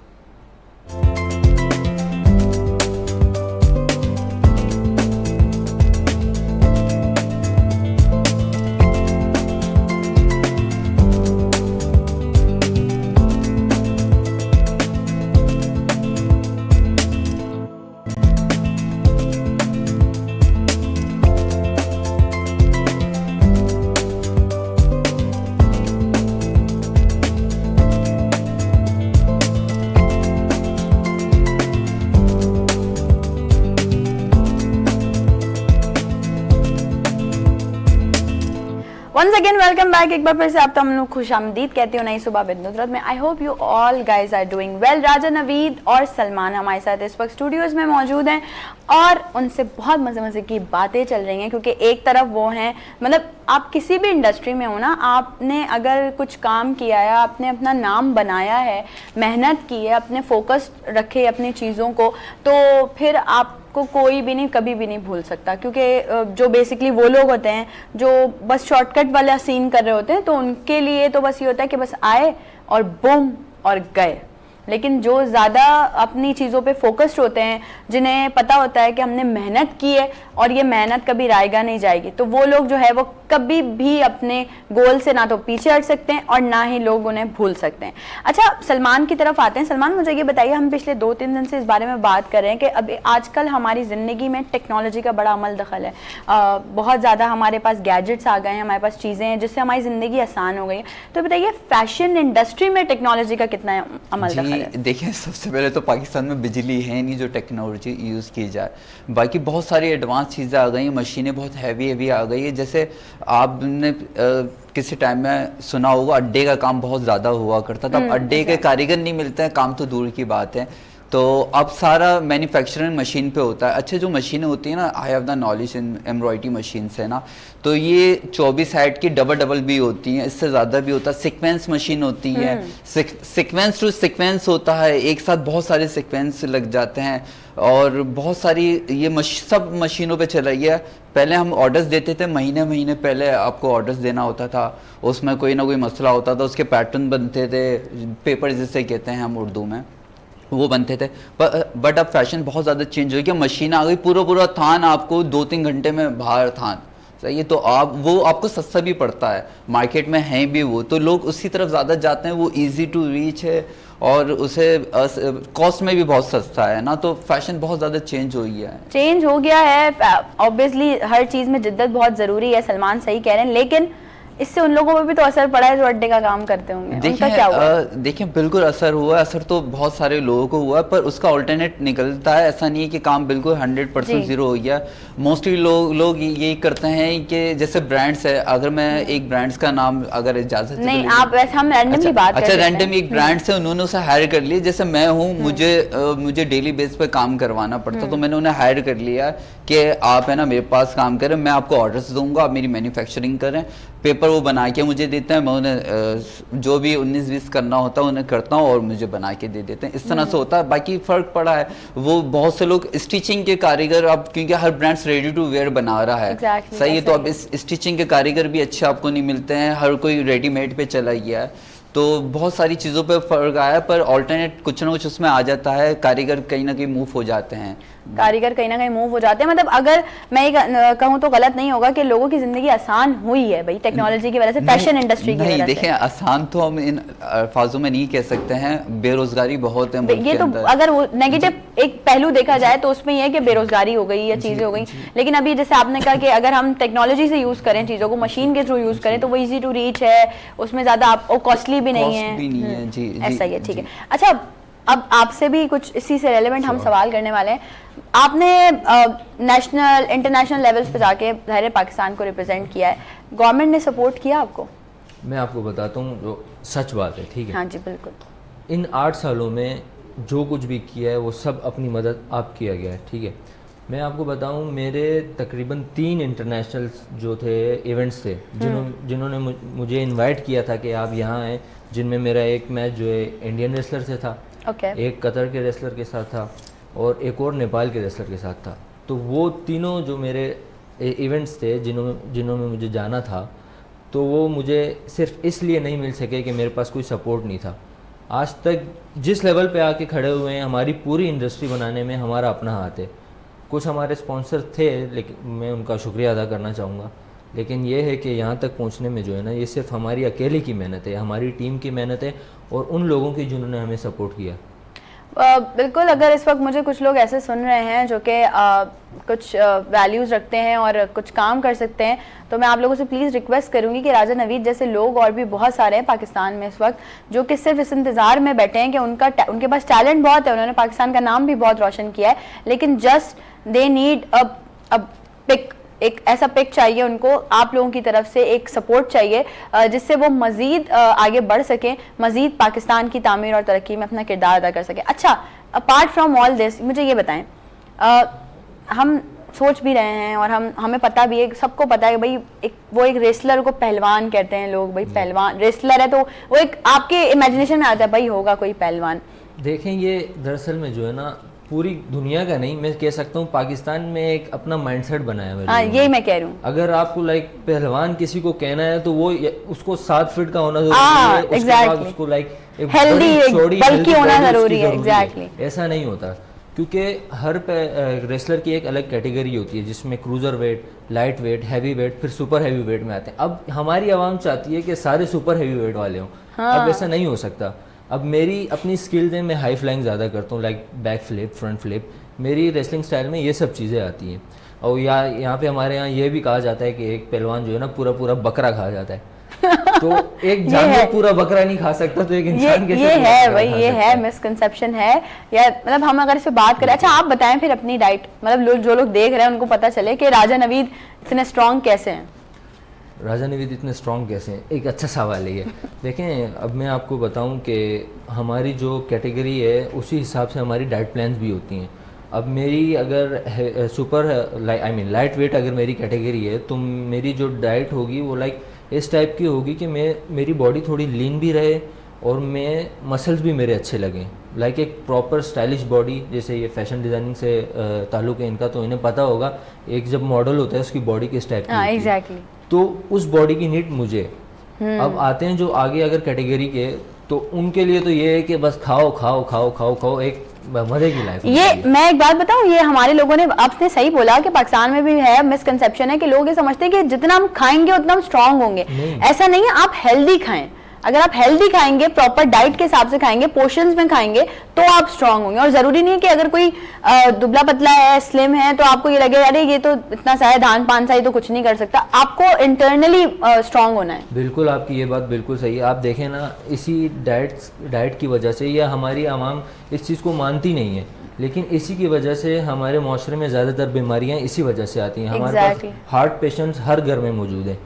Once again welcome back. एक बार फिर से आप तमाम लोग खुश आमदीद कहती हूँ नई सुबह विद नुसरत में। I hope you all guys are doing well. Raja Naveed और सलमान हमारे साथ इस वक्त स्टूडियोज में मौजूद हैं और उनसे बहुत मज़े मज़े की बातें चल रही हैं, क्योंकि एक तरफ वो हैं, मतलब आप किसी भी इंडस्ट्री में हो ना, आपने अगर कुछ काम किया है, आपने अपना नाम बनाया है, मेहनत की है, अपने फोकस रखे अपनी चीज़ों को, तो फिर आप को कोई भी नहीं, कभी भी नहीं भूल सकता। क्योंकि जो बेसिकली वो लोग होते हैं जो बस शॉर्टकट वाला सीन कर रहे होते हैं, तो उनके लिए तो बस ये होता है कि बस आए और बूम और गए। लेकिन जो ज़्यादा अपनी चीज़ों पे फोकस्ड होते हैं, जिन्हें पता होता है कि हमने मेहनत की है और ये मेहनत कभी रायगा नहीं जाएगी, तो वो लोग जो है वो कभी भी अपने गोल से ना तो पीछे हट सकते हैं और ना ही लोग उन्हें भूल सकते हैं। अच्छा, सलमान की तरफ आते हैं। सलमान, मुझे ये बताइए, हम पिछले 2-3 दिन से इस बारे में बात कर रहे हैं कि अब आजकल हमारी ज़िंदगी में टेक्नोलॉजी का बड़ा अमल दखल है। बहुत ज़्यादा हमारे पास गैजेट्स आ गए हैं, हमारे पास चीज़ें हैं जिससे हमारी ज़िंदगी आसान हो गई है। तो बताइए, फैशन इंडस्ट्री में टेक्नोलॉजी का कितना अमल दखल है? देखिए, सबसे पहले तो पाकिस्तान में बिजली है नहीं जो टेक्नोलॉजी यूज़ की जाए। बाकी बहुत सारी एडवांस चीज़ें आ गई हैं, मशीनें बहुत हैवी आ गई है। जैसे आपने किसी टाइम में सुना होगा, अड्डे का काम बहुत ज़्यादा हुआ करता था। अब अड्डे के कारीगर नहीं मिलते हैं, काम तो दूर की बात है। तो अब सारा मैन्युफैक्चरिंग मशीन पे होता है। अच्छा, जो मशीनें होती हैं ना, I have the knowledge in embroidery machine है ना, तो ये 24 हाइट की डबल भी होती हैं, इससे ज़्यादा भी होता है। सीक्वेंस मशीन होती है, सीक्वेंस टू सीक्वेंस होता है, एक साथ बहुत सारे सीक्वेंस लग जाते हैं। और बहुत सारी ये सब मशीनों पे चल रही है। पहले हम ऑर्डर्स देते थे, महीने पहले आपको ऑर्डर्स देना होता था, उसमें कोई ना कोई मसला होता था, उसके पैटर्न बनते थे, पेपर जिसे कहते हैं हम उर्दू में, वो बनते थे। बट अब फैशन बहुत ज़्यादा चेंज हो गया, मशीन आ गई, पूरा थान आपको 2-3 घंटे में बाहर थान, सही है। तो आप वो आपको सस्ता भी पड़ता है, मार्केट में है भी वो, तो लोग उसी तरफ ज़्यादा जाते हैं। वो इजी टू रीच है और उसे कॉस्ट में भी बहुत सस्ता है ना, तो फैशन बहुत ज़्यादा चेंज हो गया है। ऑब्वियसली हर चीज़ में जिद्दत बहुत ज़रूरी है, सलमान सही कह रहे हैं, लेकिन इससे उन लोगों पर भी तो असर पड़ा है जो अड्डे का काम करते होंगे। उनका क्या हुआ? देखिए, बिल्कुल असर हुआ। असर तो बहुत सारे लोगों को हुआ, पर उसका ऑल्टरनेट निकलता है। ऐसा नहीं है कि काम बिल्कुल 100% जीरो हो गया। मोस्टली लोग यही करते हैं कि जैसे ब्रांड्स है, अगर मैं एक ब्रांड्स का नाम अगर इजाजत नहीं, आप वैसे हम रैंडमली बात अच्छा, रैंडमली एक ब्रांड्स है, उन्होंने उसे हायर कर लिया। जैसे मैं हूँ, मुझे डेली बेस पे काम करवाना पड़ता, तो मैंने उन्हें हायर कर लिया कि आप है ना मेरे पास काम करें, मैं आपको ऑर्डर्स दूंगा, आप मेरी मैन्युफैक्चरिंग करें, पेपर वो बना के मुझे देते हैं, मैं उन्हें जो भी 19-20 करना होता है उन्हें करता हूँ और मुझे बना के दे देते हैं। इस तरह से होता है। बाकी फ़र्क पड़ा है, वो बहुत से लोग स्टिचिंग के कारीगर, अब क्योंकि हर ब्रांड्स रेडी टू वेयर बना रहा है, सही है, तो अब इस स्टिचिंग के कारीगर भी अच्छे आपको नहीं मिलते हैं, हर कोई रेडीमेड पे चला गया है। तो बहुत सारी चीज़ों पे फ़र्क आया, पर ऑल्टरनेट कुछ ना कुछ उसमें आ जाता है, कारीगर कहीं ना कहीं मूव हो जाते हैं कारीगर कहीं ना कहीं मूव हो जाते हैं। मतलब अगर मैं ये कहूँ तो गलत नहीं होगा कि लोगों की जिंदगी आसान हुई है भाई टेक्नोलॉजी की वजह से, फैशन इंडस्ट्री की नहीं वजह देखिए, से। आसान तो हम इन अल्फाजों में नहीं कह सकते हैं, बेरोजगारी बहुत है मुल्क ये के तो अंदर। अगर वो नेगेटिव एक पहलू देखा जाए तो उसमें ये है कि बेरोजगारी हो गई या चीजें हो गई, लेकिन अभी जैसे आपने कहा कि अगर हम टेक्नोलॉजी से यूज करें चीजों को, मशीन के थ्रू यूज करें तो वो इजी टू रीच है, उसमें ज्यादा आप कॉस्टली भी नहीं है। Cost भी नहीं है, जी, ऐसा ही है, जी, ठीक है। अच्छा, अब आपसे भी कुछ इसी से रेलेवेंट हम सवाल करने वाले हैं। आपने नेशनल इंटरनेशनल लेवल्स पे जाके ज़ाहिर पाकिस्तान को रिप्रेजेंट किया है, गवर्नमेंट ने सपोर्ट किया आपको? मैं आपको बताता हूँ जो सच बात है, ठीक है। हाँ जी बिल्कुल। इन 8 सालों में जो कुछ भी किया है वो सब अपनी मदद आप किया गया है, ठीक है। मैं आपको बताऊं, मेरे तकरीबन 3 इंटरनेशनल जो थे इवेंट्स थे जिन्होंने मुझे इनवाइट किया था कि आप यहाँ आएँ, जिनमें मेरा एक मैच जो है इंडियन रेसलर से था, एक कतर के रेसलर के साथ था और एक और नेपाल के रेसलर के साथ था। तो वो तीनों जो मेरे इवेंट्स थे जिन्होंने मुझे जाना था, तो वो मुझे सिर्फ इसलिए नहीं मिल सके कि मेरे पास कोई सपोर्ट नहीं था। आज तक जिस लेवल पे आके खड़े हुए हैं, हमारी पूरी इंडस्ट्री बनाने में हमारा अपना हाथ है। कुछ हमारे स्पॉन्सर थे, लेकिन मैं उनका शुक्रिया अदा करना चाहूँगा, लेकिन ये है कि यहाँ तक पहुँचने में जो है ना, ये सिर्फ हमारी अकेले की मेहनत है, हमारी टीम की मेहनत है और उन लोगों की जिन्होंने हमें सपोर्ट किया। बिल्कुल। अगर इस वक्त मुझे कुछ लोग ऐसे सुन रहे हैं जो कि कुछ वैल्यूज़ रखते हैं और कुछ काम कर सकते हैं, तो मैं आप लोगों से प्लीज़ रिक्वेस्ट करूंगी कि राजा नवीद जैसे लोग और भी बहुत सारे हैं पाकिस्तान में इस वक्त, जो कि सिर्फ इस इंतज़ार में बैठे हैं कि उनके पास टैलेंट बहुत है, उन्होंने पाकिस्तान का नाम भी बहुत रोशन किया है, लेकिन just they need a pick, एक ऐसा पिक चाहिए उनको, आप लोगों की तरफ से एक सपोर्ट चाहिए जिससे वो मज़ीद आगे बढ़ सकें, मज़ीद पाकिस्तान की तामीर और तरक्की में अपना किरदार अदा कर सकें। अच्छा, अपार्ट फ्रॉम ऑल दिस मुझे ये बताएं, हम सोच भी रहे हैं और हमें पता भी है, सबको पता है कि भाई वो एक रेसलर को पहलवान कहते हैं लोग, भाई पहलवान रेसलर है तो वो एक आपके इमेजिनेशन में आता है भाई होगा कोई पहलवान। देखें, ये दरअसल में जो है ना, पूरी दुनिया का नहीं, मैं कह सकता हूँ पाकिस्तान में एक अपना माइंडसेट बनाया हुआ है। हाँ, यही मैं कह रही हूँ। अगर आपको लाइक पहलवान किसी को कहना है तो वो उसको 7 फीट का होना जरूरी है, उसके बाद उसको लाइक हेल्दी बल्कि होना जरूरी है। एग्जैक्टली ऐसा नहीं होता, क्योंकि हर रेसलर की एक अलग कैटेगरी होती है, जिसमें cruiser weight, light weight, heavy weight, फिर सुपर हैवी वेट में आते हैं। अब हमारी आवाम चाहती है कि सारे सुपर हैवी वेट वाले हों। अब ऐसा नहीं हो सकता। अब मेरी अपनी स्किल्स हैं, मैं हाई फ्लाइंग ज़्यादा करता हूँ, like back flip, front flip, मेरी रेसलिंग स्टाइल में ये सब चीज़ें आती हैं। और यहाँ पे हमारे यहाँ ये भी कहा जाता है कि एक पहलवान जो है ना पूरा बकरा खा जाता है। तो एक जानवर पूरा बकरा नहीं खा सकता, तो एक इंसान कैसे? ये है भाई, ये है मिसकंसेप्शन है या मतलब हम अगर इस पे बात करें। अच्छा, आप बताएं फिर अपनी डाइट, मतलब जो लोग देख रहे हैं उनको पता चले कि राजा नवीद इतने स्ट्रॉन्ग कैसे हैं। राजा नवीद इतने स्ट्रॉन्ग कैसे हैं, एक अच्छा सवाल है ये। देखें, अब मैं आपको बताऊं कि हमारी जो कैटेगरी है उसी हिसाब से हमारी डाइट प्लान्स भी होती हैं। अब मेरी अगर सुपर लाइट वेट अगर मेरी कैटेगरी है, तो मेरी जो डाइट होगी वो लाइक इस टाइप की होगी कि मेरी बॉडी थोड़ी लीन भी रहे और मसल्स भी मेरे अच्छे लगें, लाइक एक प्रॉपर स्टाइलिश बॉडी। जैसे ये फैशन डिज़ाइनिंग से ताल्लुक़ है इनका, तो इन्हें पता होगा एक जब मॉडल होता है उसकी बॉडी किस टाइप की होती है। एग्जैक्टली। तो उस बॉडी की नीड मुझे। अब आते हैं जो आगे अगर कैटेगरी के, तो उनके लिए तो ये है कि बस खाओ खाओ खाओ खाओ खाओ, एक मजे की लाइफ। ये मैं एक बात बताऊं, ये हमारे लोगों ने, आपने सही बोला कि पाकिस्तान में भी है मिसकंसेप्शन है कि लोग ये समझते हैं कि जितना हम खाएंगे उतना हम स्ट्रांग होंगे। ऐसा नहीं है, आप हेल्दी खाएं। अगर आप हेल्दी खाएंगे, प्रॉपर डाइट के हिसाब से खाएंगे, पोर्शंस में खाएंगे, तो आप स्ट्रांग होंगे। और जरूरी नहीं है कि अगर कोई दुबला पतला है, स्लिम है, तो आपको ये लगे अरे ये तो इतना सा है, धान पान सा ही तो कुछ नहीं कर सकता। आपको इंटरनली स्ट्रांग होना है। बिल्कुल, आपकी ये बात बिल्कुल सही है। आप देखें ना, इसी डाइट की वजह से, या हमारी आवाम इस चीज़ को मानती नहीं है, लेकिन इसी की वजह से हमारे माशरे में ज़्यादातर बीमारियाँ इसी वजह से आती हैं। हमारे पास हार्ट पेशेंट्स हर घर में मौजूद हैं।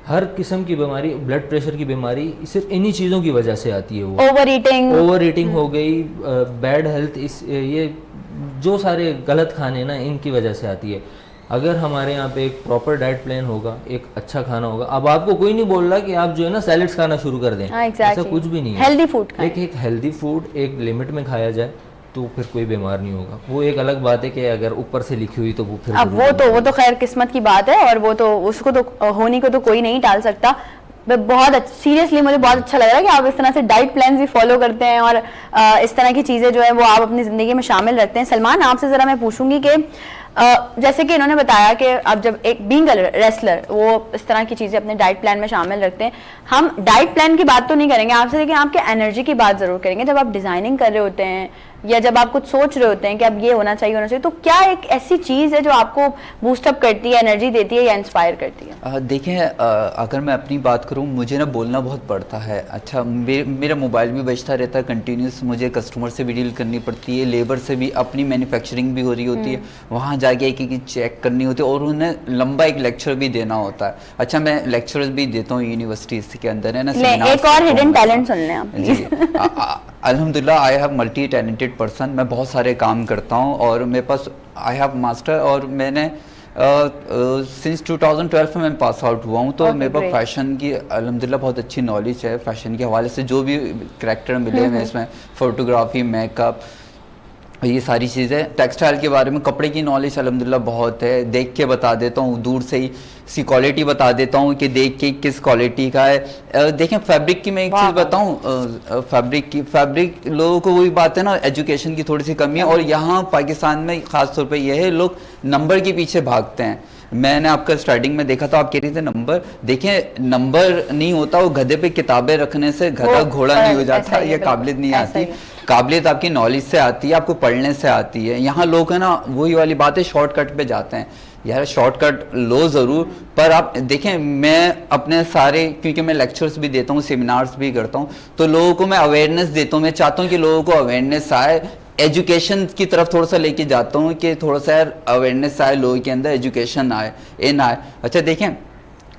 हर किस्म की बीमारी, ब्लड प्रेशर की बीमारी सिर्फ इन्हीं चीज़ों की वजह से आती है। वो ओवर ईटिंग हो गई, बैड हेल्थ, ये जो सारे गलत खाने ना, इनकी वजह से आती है। अगर हमारे यहाँ पे एक प्रॉपर डाइट प्लान होगा, एक अच्छा खाना होगा। अब आपको कोई नहीं बोल रहा कि आप जो है ना सैलेड्स खाना शुरू कर दें, ऐसा कुछ भी नहीं है। हेल्दी फूड, एक हेल्दी फूड एक लिमिट में खाया जाए तो फिर कोई बीमार नहीं होगा। वो एक अलग बात है कि अगर ऊपर से लिखी हुई तो वो फिर अब वो तो खैर किस्मत की बात है, और वो तो उसको तो होने को तो कोई नहीं टाल सकता। बहुत सीरियसली मुझे बहुत अच्छा लग रहा है कि आप इस तरह से डाइट प्लान भी फॉलो करते हैं और इस तरह की चीज़ें जो है वो आप अपनी ज़िंदगी में शामिल रखते हैं। सलमान, आपसे ज़रा मैं पूछूंगी कि जैसे कि इन्होंने बताया कि आप जब एक बीइंग रेसलर वो इस तरह की चीज़ें अपने डाइट प्लान में शामिल रखते हैं। हम डाइट प्लान की बात तो नहीं करेंगे आपसे, लेकिन आपके एनर्जी की बात ज़रूर करेंगे। जब आप डिज़ाइनिंग कर रहे होते हैं या जब आप कुछ सोच रहे होते हैं कि अब ये होना चाहिए, तो क्या एक ऐसी चीज़ है जो आपको बूस्टअप करती है, एनर्जी देती है या इंस्पायर करती है? देखिए, अगर मैं अपनी बात करूं, मुझे ना बोलना बहुत पड़ता है। अच्छा, मेरा मोबाइल भी बजता रहता है कंटिन्यूस, मुझे कस्टमर से भी डील करनी पड़ती है, लेबर से भी, अपनी मैन्युफैक्चरिंग भी हो रही होती है, वहाँ जाके एक एक चेक करनी होती है और उन्हें लंबा एक लेक्चर भी देना होता है। अच्छा, मैं लेक्चर्स भी देता हूँ यूनिवर्सिटीज के अंदर, है ना। एक और हिडन टैलेंट सुन लें आप। अल्हम्दुलिल्लाह, I have multi talented person. मैं बहुत सारे काम करता हूँ और मेरे पास आई हैव मास्टर, और मैंने सिंस 2012 में मैं पास आउट हुआ हूँ। तो मेरे पास फैशन की अल्हम्दुलिल्लाह बहुत अच्छी नॉलेज है। फैशन के हवाले से जो भी करैक्टर मिले हैं इसमें, फोटोग्राफी, मेकअप, ये सारी चीज़ें, टेक्सटाइल के बारे में, कपड़े की नॉलेज अल्हम्दुलिल्लाह बहुत है। देख के बता देता हूँ, दूर से ही सी क्वालिटी बता देता हूँ कि देख के किस क्वालिटी का है। देखें, फैब्रिक की मैं एक चीज़ बताऊँ, फैब्रिक लोगों को वही बात है ना, एजुकेशन की थोड़ी सी कमी है। और यहाँ पाकिस्तान में ख़ास तौर पे ये है, लोग नंबर के पीछे भागते हैं। मैंने आपका स्टार्टिंग में देखा था, आप कह रही थे नंबर। देखें, नंबर नहीं होता, वो गधे पे किताबें रखने से गधा घोड़ा नहीं हो जाता, ये काबिलियत नहीं आती। काबिलियत आपकी नॉलेज से आती है, आपको पढ़ने से आती है। यहाँ लोग है ना, वही वाली बात है, शॉर्टकट पे जाते हैं। यार शॉर्टकट लो ज़रूर, पर आप देखें, मैं अपने सारे, क्योंकि मैं लेक्चर्स भी देता हूँ, सेमिनार्स भी करता हूँ, तो लोगों को मैं अवेयरनेस देता हूँ। मैं चाहता हूँ कि लोगों को अवेयरनेस आए, एजुकेशन की तरफ थोड़ा सा लेके जाता हूँ कि थोड़ा सा अवेयरनेस आए लोगों के अंदर, एजुकेशन आए, इन आए। अच्छा, देखें,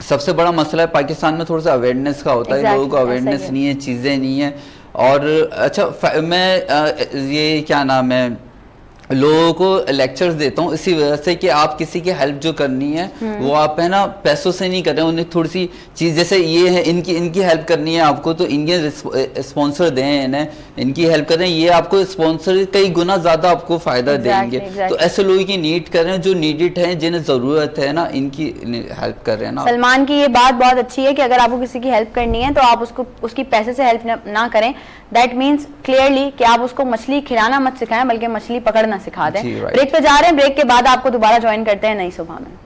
सबसे बड़ा मसला है पाकिस्तान में थोड़ा सा अवेयरनेस का होता है। लोगों को अवेयरनेस नहीं है, चीज़ें नहीं है। और अच्छा, मैं ये क्या नाम है, लोगों को लेक्चर्स देता हूँ इसी वजह से कि आप किसी की हेल्प जो करनी है वो आप है ना पैसों से नहीं कर रहे हैं, उन्हें थोड़ी सी चीज़, जैसे ये है, इनकी हेल्प करनी है आपको, तो इनके स्पॉन्सर दें इन्हें, इनकी हेल्प करें, ये आपको स्पॉन्सर कई गुना ज़्यादा आपको फ़ायदा देंगे। तो ऐसे लोगों की नीड कर रहे हैं, जो नीडेड हैं, जिन्हें ज़रूरत है ना, इनकी हेल्प कर रहे हैं ना। सलमान की ये बात बहुत अच्छी है कि अगर आपको किसी की हेल्प करनी है तो आप उसको उसकी पैसे से हेल्प ना करें। दैट मीन्स क्लियरली कि आप उसको मछली खिलाना मत सिखाएं, बल्कि मछली पकड़ना सिखा दें। ब्रेक पे जा रहे हैं, ब्रेक के बाद आपको दोबारा ज्वाइन करते हैं नई सुबह में।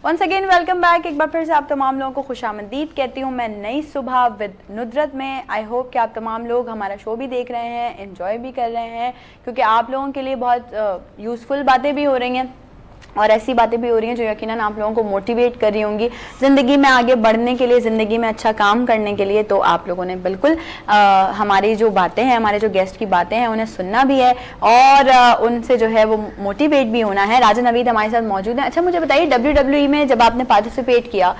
Once again welcome back. एक बार फिर से आप तमाम लोगों को खुशामदीद कहती हूँ मैं नई सुबह विद नुदरत में। आई होप कि आप तमाम लोग हमारा शो भी देख रहे हैं, एंजॉय भी कर रहे हैं, क्योंकि आप लोगों के लिए बहुत यूज़फुल बातें भी हो रही हैं और ऐसी बातें भी हो रही हैं जो यकीनन आप लोगों को मोटिवेट कर रही होंगी ज़िंदगी में आगे बढ़ने के लिए, ज़िंदगी में अच्छा काम करने के लिए। तो आप लोगों ने बिल्कुल हमारी जो बातें हैं, हमारे जो गेस्ट की बातें हैं, उन्हें सुनना भी है और उनसे जो है वो मोटिवेट भी होना है। राजा नवीद हमारे साथ मौजूद हैं। अच्छा, मुझे बताइए, WWE में जब आपने पार्टिसिपेट किया,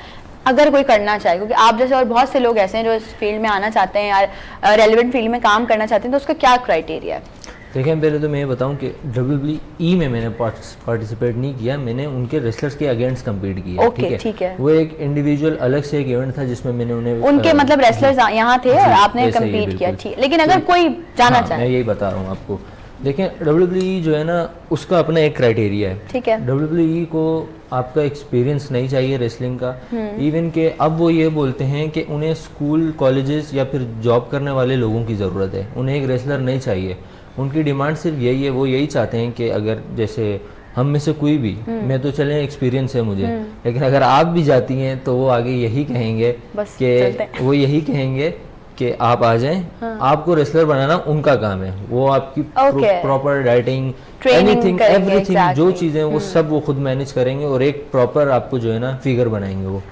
अगर कोई करना चाहे, क्योंकि आप जैसे और बहुत से लोग ऐसे हैं जो इस फील्ड में आना चाहते हैं या रेलिवेंट फील्ड में काम करना चाहते हैं, तो उसका क्या क्राइटेरिया है? देखिए, पहले तो मैं ये बताऊं कि WWE में मैंने पार्टिसिपेट नहीं किया, मैंने उनके रेसलर्स के अगेंस्ट कम्पीट किया। ठीक है। वो एक इंडिविजुअल अलग से एक इवेंट था जिसमें मैंने उन्हें उनके मतलब रेसलर्स यहाँ थे और आपने कम्पीट किया। ठीक, लेकिन अगर कोई जाना चाहे, मैं यही बता रहा हूँ आपको। देखें, WWE जो है ना, उसका अपना एक क्राइटेरिया है। ठीक है। WWE को आपका एक्सपीरियंस नहीं चाहिए रेसलिंग का। इवन के अब वो ये बोलते हैं कि उन्हें स्कूल, कॉलेजेस या फिर जॉब करने वाले लोगों की ज़रूरत है, उन्हें एक रेसलर नहीं चाहिए। उनकी डिमांड सिर्फ यही है, वो यही चाहते हैं कि अगर जैसे हम में से कोई भी, मैं तो चले एक्सपीरियंस है मुझे, लेकिन अगर आप भी जाती हैं तो वो आगे यही कहेंगे कि वो यही कहेंगे कि आप आ जाएं, आपको रेसलर बनाना उनका काम है, वो आपकी Okay. Proper dieting, Training anything करेंगे, एवरीथिंग, जो exactly. चीज़ें वो सब वो खुद मैनेज करेंगे और एक प्रॉपर आपको जो है ना फिगर बनाएंगे वो।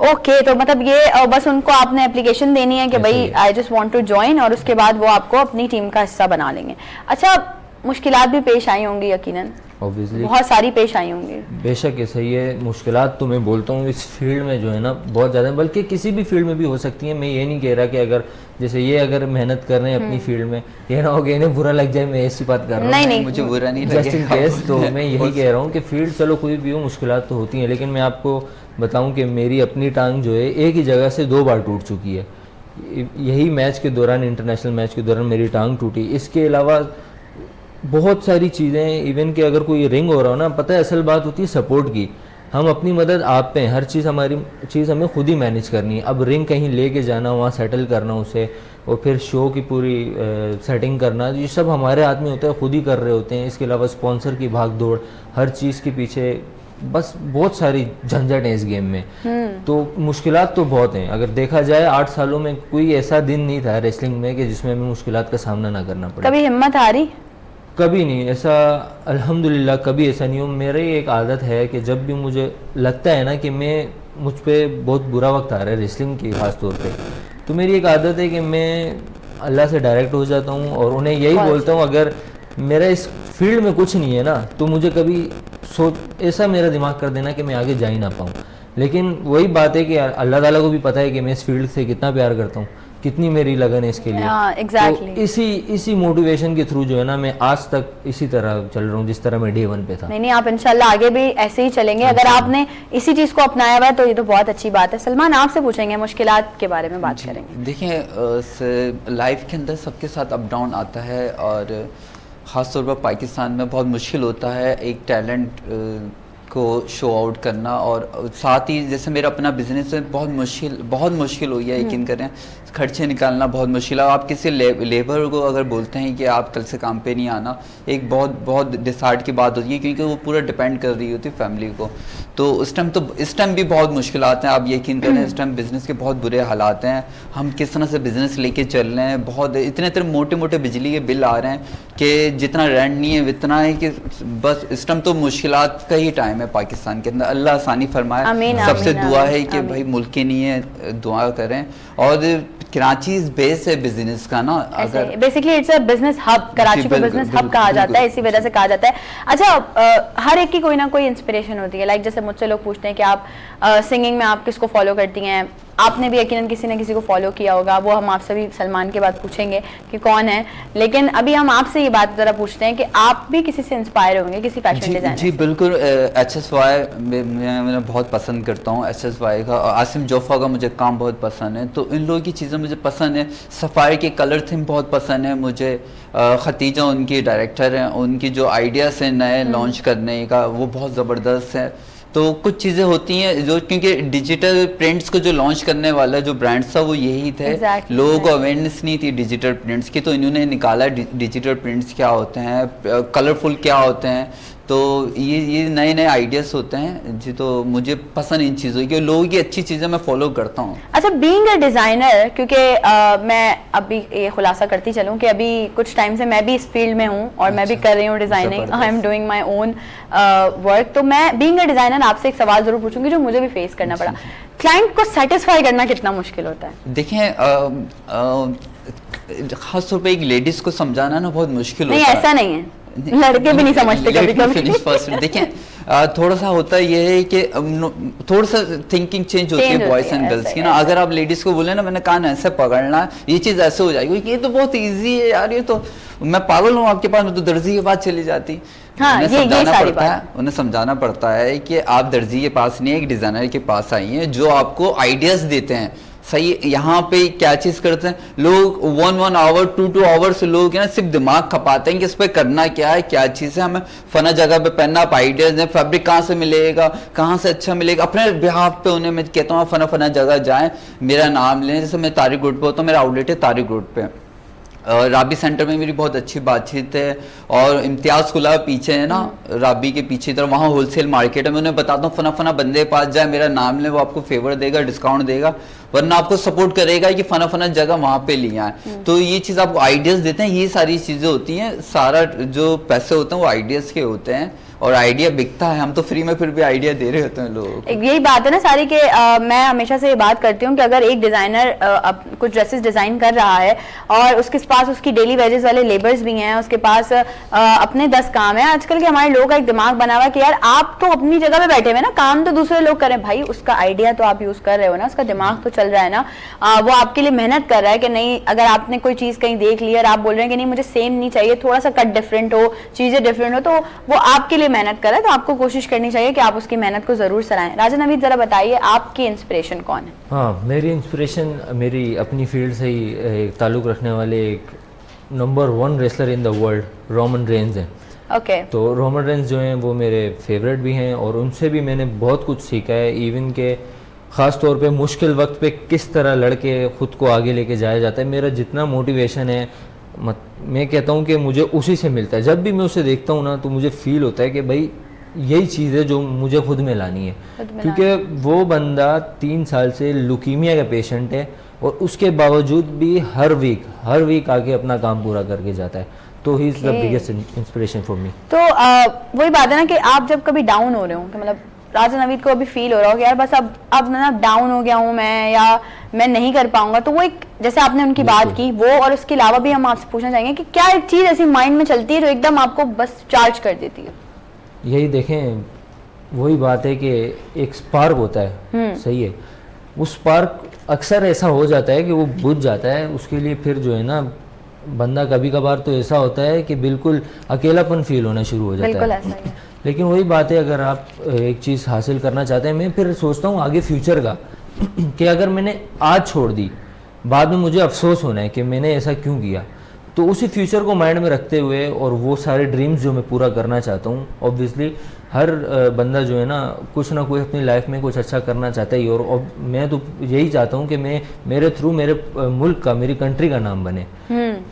ओके तो मतलब ये बस उनको आपने एप्लीकेशन देनी है कि ऐसा भाई ही है। I just want to join, और उसके बाद वो आपको अपनी टीम का हिस्सा बना लेंगे। अच्छा, मुश्किलात भी पेश आई होंगी यकीनन, ऑब्वियसली बहुत सारी पेश आई होंगी। बेशक ऐसा ही है, मुश्किलात तो मैं बोलता हूँ इस फील्ड में जो है ना बहुत ज़्यादा है, बल्कि किसी भी फील्ड में भी हो सकती है। मैं ये नहीं कह रहा कि अगर जैसे ये अगर मेहनत कर रहे हैं अपनी फील्ड में, ये ना हो कि इन्हें बुरा लग जाए, मैं ऐसी बात कर रहा हूँ नहीं नहीं, मुझे बुरा नहीं जस्ट इन लगेगा। केस। तो मैं यही कह रहा हूँ कि फील्ड चलो कोई भी हो, मुश्किलात तो होती हैं, लेकिन मैं आपको बताऊँ कि मेरी अपनी टांग जो है एक ही जगह से 2 बार टूट चुकी है। यही मैच के दौरान, इंटरनेशनल मैच के दौरान मेरी टांग टूटी। इसके अलावा बहुत सारी चीज़ें, इवन कि अगर कोई रिंग हो रहा हो ना, पता है असल बात होती है सपोर्ट की। हम अपनी मदद आप पे हैं, हर चीज़ हमारी चीज़ हमें खुद ही मैनेज करनी है। अब रिंग कहीं लेके जाना, वहाँ सेटल करना उसे, और फिर शो की पूरी सेटिंग करना, ये सब हमारे हाथ में होता है, खुद ही कर रहे होते हैं। इसके अलावा स्पॉन्सर की भाग दौड़, हर चीज़ के पीछे बस बहुत सारी झंझट है इस गेम में। तो मुश्किलात तो बहुत हैं। अगर देखा जाए 8 सालों में कोई ऐसा दिन नहीं था रेसलिंग में कि जिसमें हमें मुश्किलात का सामना ना करना पड़े। कभी हिम्मत हारी? कभी नहीं, ऐसा अल्हम्दुलिल्लाह कभी ऐसा नहीं हो। मेरी एक आदत है कि जब भी मुझे लगता है ना कि मुझ पे बहुत बुरा वक्त आ रहा है रेसलिंग की खास तौर पे, तो मेरी एक आदत है कि मैं अल्लाह से डायरेक्ट हो जाता हूँ और उन्हें यही बोलता हूँ अगर मेरा इस फील्ड में कुछ नहीं है ना, तो मुझे कभी ऐसा मेरा दिमाग कर देना कि मैं आगे जा ही ना पाऊँ। लेकिन वही बात है कि अल्लाह ताला को भी पता है कि मैं इस फील्ड से कितना प्यार करता हूँ, कितनी मेरी लगन है इसके लिए। एग्जैक्टली। तो इसी मोटिवेशन के थ्रू जो है ना मैं आज तक इसी तरह चल रहा हूँ जिस तरह मैं डे 1 पे था। नहीं आप इंशाल्लाह आगे भी ऐसे ही चलेंगे। अगर आपने इसी चीज को अपनाया हुआ है तो ये तो बहुत अच्छी बात है। सलमान, आपसे पूछेंगे, मुश्किलात के बारे में बात करेंगे। देखिए लाइफ के अंदर सबके साथ अप डाउन आता है, और ख़ास तौर पर पाकिस्तान में बहुत मुश्किल होता है एक टैलेंट को शो आउट करना। और साथ ही जैसे मेरा अपना बिजनेस है, बहुत मुश्किल हुई है, यकीन करें खर्चे निकालना बहुत मुश्किल है। आप किसी लेबर को अगर बोलते हैं कि आप कल से काम पे नहीं आना, एक बहुत डिसार्ड की बात होती है, क्योंकि वो पूरा डिपेंड कर रही होती है फैमिली को। तो इस टाइम भी बहुत मुश्किलात हैं, आप यकीन करें इस टाइम बिज़नेस के बहुत बुरे हालात हैं। हम किस तरह से बिज़नेस लेके चल रहे हैं, बहुत इतने मोटे बिजली के बिल आ रहे हैं कि जितना रेंट नहीं है इतना है कि बस इस टाइम तो मुश्किलात का ही टाइम है पाकिस्तान के अंदर। अल्लाह आसानी फरमाए। आमीन, सबसे आमीन, दुआ है आमीन, कि भाई मुल्क के लिए दुआ करें। और कराची बेस है बिजनेस का ना, अगर basically it's a business hub, Karachi को बिजनेस हब कहा जाता है, इसी वजह से कहा जाता है। अच्छा, हर एक की कोई ना कोई इंस्पिरेशन होती है। लाइक जैसे मुझसे लोग पूछते हैं कि आप सिंगिंग में आप किसको फॉलो करती हैं, आपने भी यकीनन किसी न किसी को फॉलो किया होगा। वो हम आपसे भी सलमान के बाद पूछेंगे कि कौन है, लेकिन अभी हम आपसे ये बात जरा पूछते हैं कि आप भी किसी से इंस्पायर होंगे, किसी फैशन डिजाइनर? जी बिल्कुल, HSY मैं बहुत पसंद करता हूँ, HSY का। आसिम जोफा का मुझे काम बहुत पसंद है, तो इन लोगों की चीज़ें मुझे पसंद है। सफारी के कलर थीम बहुत पसंद है मुझे। खतीजा उनकी डायरेक्टर हैं, उनकी जो आइडियाज़ हैं नए लॉन्च करने का वो बहुत ज़बरदस्त है। तो कुछ चीज़ें होती हैं जो, क्योंकि डिजिटल प्रिंट्स को जो लॉन्च करने वाला जो ब्रांड्स था वो यही थे। लोगों को अवेयरनेस नहीं थी डिजिटल प्रिंट्स की, तो इन्होंने निकाला डिजिटल प्रिंट्स क्या होते हैं, कलरफुल क्या होते हैं। तो ये नए आइडियाज़ होते हैं जी। तो मुझे पसंद इन चीज़ों की, लोगों की अच्छी चीज़ें मैं फॉलो करता हूँ। अच्छा, बीइंग अ डिज़ाइनर, क्योंकि मैं अभी ये खुलासा करती चलूँ कि अभी कुछ टाइम से मैं भी इस फील्ड में हूँ और मैं भी कर रही हूँ designing. I am doing my own work. तो मैं बीइंग अ डिज़ाइनर आपसे एक सवाल ज़रूर पूछूंगी जो मुझे भी फेस करना पड़ा। क्लाइंट को सेटिस्फाई करना कितना मुश्किल होता है? देखें, खासतौर पर एक लेडीज़ को समझाना ना बहुत मुश्किल होता है। नहीं, ऐसा नहीं है, लड़के भी नहीं समझते कभी। देखें, थोड़ा सा होता ये है कि थोड़ा सा थिंकिंग चेंज होती है बॉयज एंड गर्ल्स की ना। अगर आप लेडीज को बोले ना मैंने कान ऐसे पकड़ना, ये चीज़ ऐसे हो जाएगी, ये तो बहुत इजी है यार, ये तो मैं पागल हूँ आपके पास, मैं तो दर्जी के पास चली जाती। हाँ, उन्हें समझाना पड़ता है कि आप दर्जी के पास नहीं, एक डिजाइनर के पास आई हैं जो आपको आइडियाज देते हैं। सही, यहाँ पे क्या चीज़ करते हैं लोग, 1 आवर 2 आवर्स लोग ना सिर्फ दिमाग खपाते हैं कि इस पर करना क्या है, क्या चीज़ है, हमें फना जगह पे पहनना, आप आइडियाज हैं, फैब्रिक कहाँ से मिलेगा, कहाँ से अच्छा मिलेगा। अपने बिहाफ पे उन्हें मैं कहता हूँ फना जगह जाएं, मेरा नाम लें। जैसे मैं तारिक रोड पे होता हूँ, मेरा आउटलेट है तारिक रोड पे, राबी सेंटर में मेरी बहुत अच्छी बातचीत है, और इम्तियाज़ खुला पीछे है ना, राबी के पीछे तरफ, वहाँ होलसेल मार्केट है। मैं उन्हें बताता हूँ फना बंदे के पास जाए, मेरा नाम ले, वो आपको फेवर देगा, डिस्काउंट देगा, वरना आपको सपोर्ट करेगा कि फना जगह वहाँ पे लिया है। तो ये चीज़ आपको आइडियाज़ देते हैं, ये सारी चीज़ें होती हैं। सारा जो पैसे होते हैं वो आइडियाज़ के होते हैं, और आइडिया बिकता है। हम तो फ्री में फिर भी आइडिया दे रहे होते हैं लोगों को। यही बात है ना सारी के मैं हमेशा से ये बात करती हूँ कि अगर एक डिज़ाइनर कुछ ड्रेसेस डिज़ाइन कर रहा है और उसके पास उसकी डेली वेजेस वाले लेबर्स भी हैं, उसके पास अपने 10 काम है। आजकल के हमारे लोगों का एक दिमाग बना हुआ है कि यार आप तो अपनी जगह पे बैठे हुए ना, काम तो दूसरे लोग करें। भाई उसका आइडिया तो आप यूज़ कर रहे हो ना, उसका दिमाग तो चल रहा है ना, वो आपके लिए मेहनत कर रहा है कि नहीं। अगर आपने कोई चीज़ कहीं देख ली और आप बोल रहे हैं कि नहीं मुझे सेम नहीं चाहिए, थोड़ा सा कट डिफरेंट हो, चीज़ें डिफरेंट हो, तो वो आपके लिए मेहनत कर रहा है। तो आपको कोशिश करनी चाहिए कि आप उसकी मेहनत को जरूर सराहें। राजा नवीद, जरा बताइए आपकी इंस्पिरेशन कौन है? हाँ, मेरी इंस्पिरेशन मेरी अपनी फील्ड से ही ताल्लुक़ रखने वाले एक number 1 wrestler in the world Roman Reigns हैं। ओके। तो रोमन रेंज जो हैं वो मेरे फेवरेट भी हैं, और उनसे भी मैंने बहुत कुछ सीखा है। इवन के ख़ास तौर पे मुश्किल वक्त पे किस तरह लड़के ख़ुद को आगे लेके जाया जाता है। मेरा जितना मोटिवेशन है मैं कहता हूँ कि मुझे उसी से मिलता है। जब भी मैं उसे देखता हूँ ना, तो मुझे फील होता है कि भाई यही चीज़ है जो मुझे खुद में लानी है। क्योंकि वो बंदा 3 साल से लुकीमिया का पेशेंट है, और उसके बावजूद भी हर वीक आके अपना काम पूरा करके जाता है। तो he is the biggest inspiration for me. तो वही बात है ना कि आप जब कभी डाउन हो रहे हो, कि मतलब राजा नवीद को अभी फील हो रहा हो कि यार बस अब ना डाउन हो गया हूँ मैं, या मैं नहीं कर पाऊंगा, तो वो एक जैसे आपने उनकी बात की वो, और उसके अलावा भी हम आपसे पूछना चाहेंगे कि क्या एक चीज़ ऐसी माइंड में चलती है जो एकदम आपको बस चार्ज कर देती है? यही देखें, वही बात है कि एक स्पार्क होता है, सही है। वो स्पार्क अक्सर ऐसा हो जाता है कि वो बुझ जाता है। उसके लिए फिर जो है ना, बंदा कभी कभार तो ऐसा होता है कि बिल्कुल अकेलापन फील होना शुरू हो जाता है। ऐसा ही है। लेकिन वही बात है, अगर आप एक चीज़ हासिल करना चाहते हैं, मैं फिर सोचता हूँ आगे फ्यूचर का कि अगर मैंने आज छोड़ दी, बाद में मुझे अफसोस होना है कि मैंने ऐसा क्यों किया। तो उसी फ्यूचर को माइंड में रखते हुए, और वो सारे ड्रीम्स जो मैं पूरा करना चाहता हूँ, ऑब्वियसली हर बंदा जो है ना कुछ अपनी लाइफ में कुछ अच्छा करना चाहता है। और मैं तो यही चाहता हूँ कि मेरे थ्रू मेरे मुल्क का, मेरी कंट्री का नाम बने।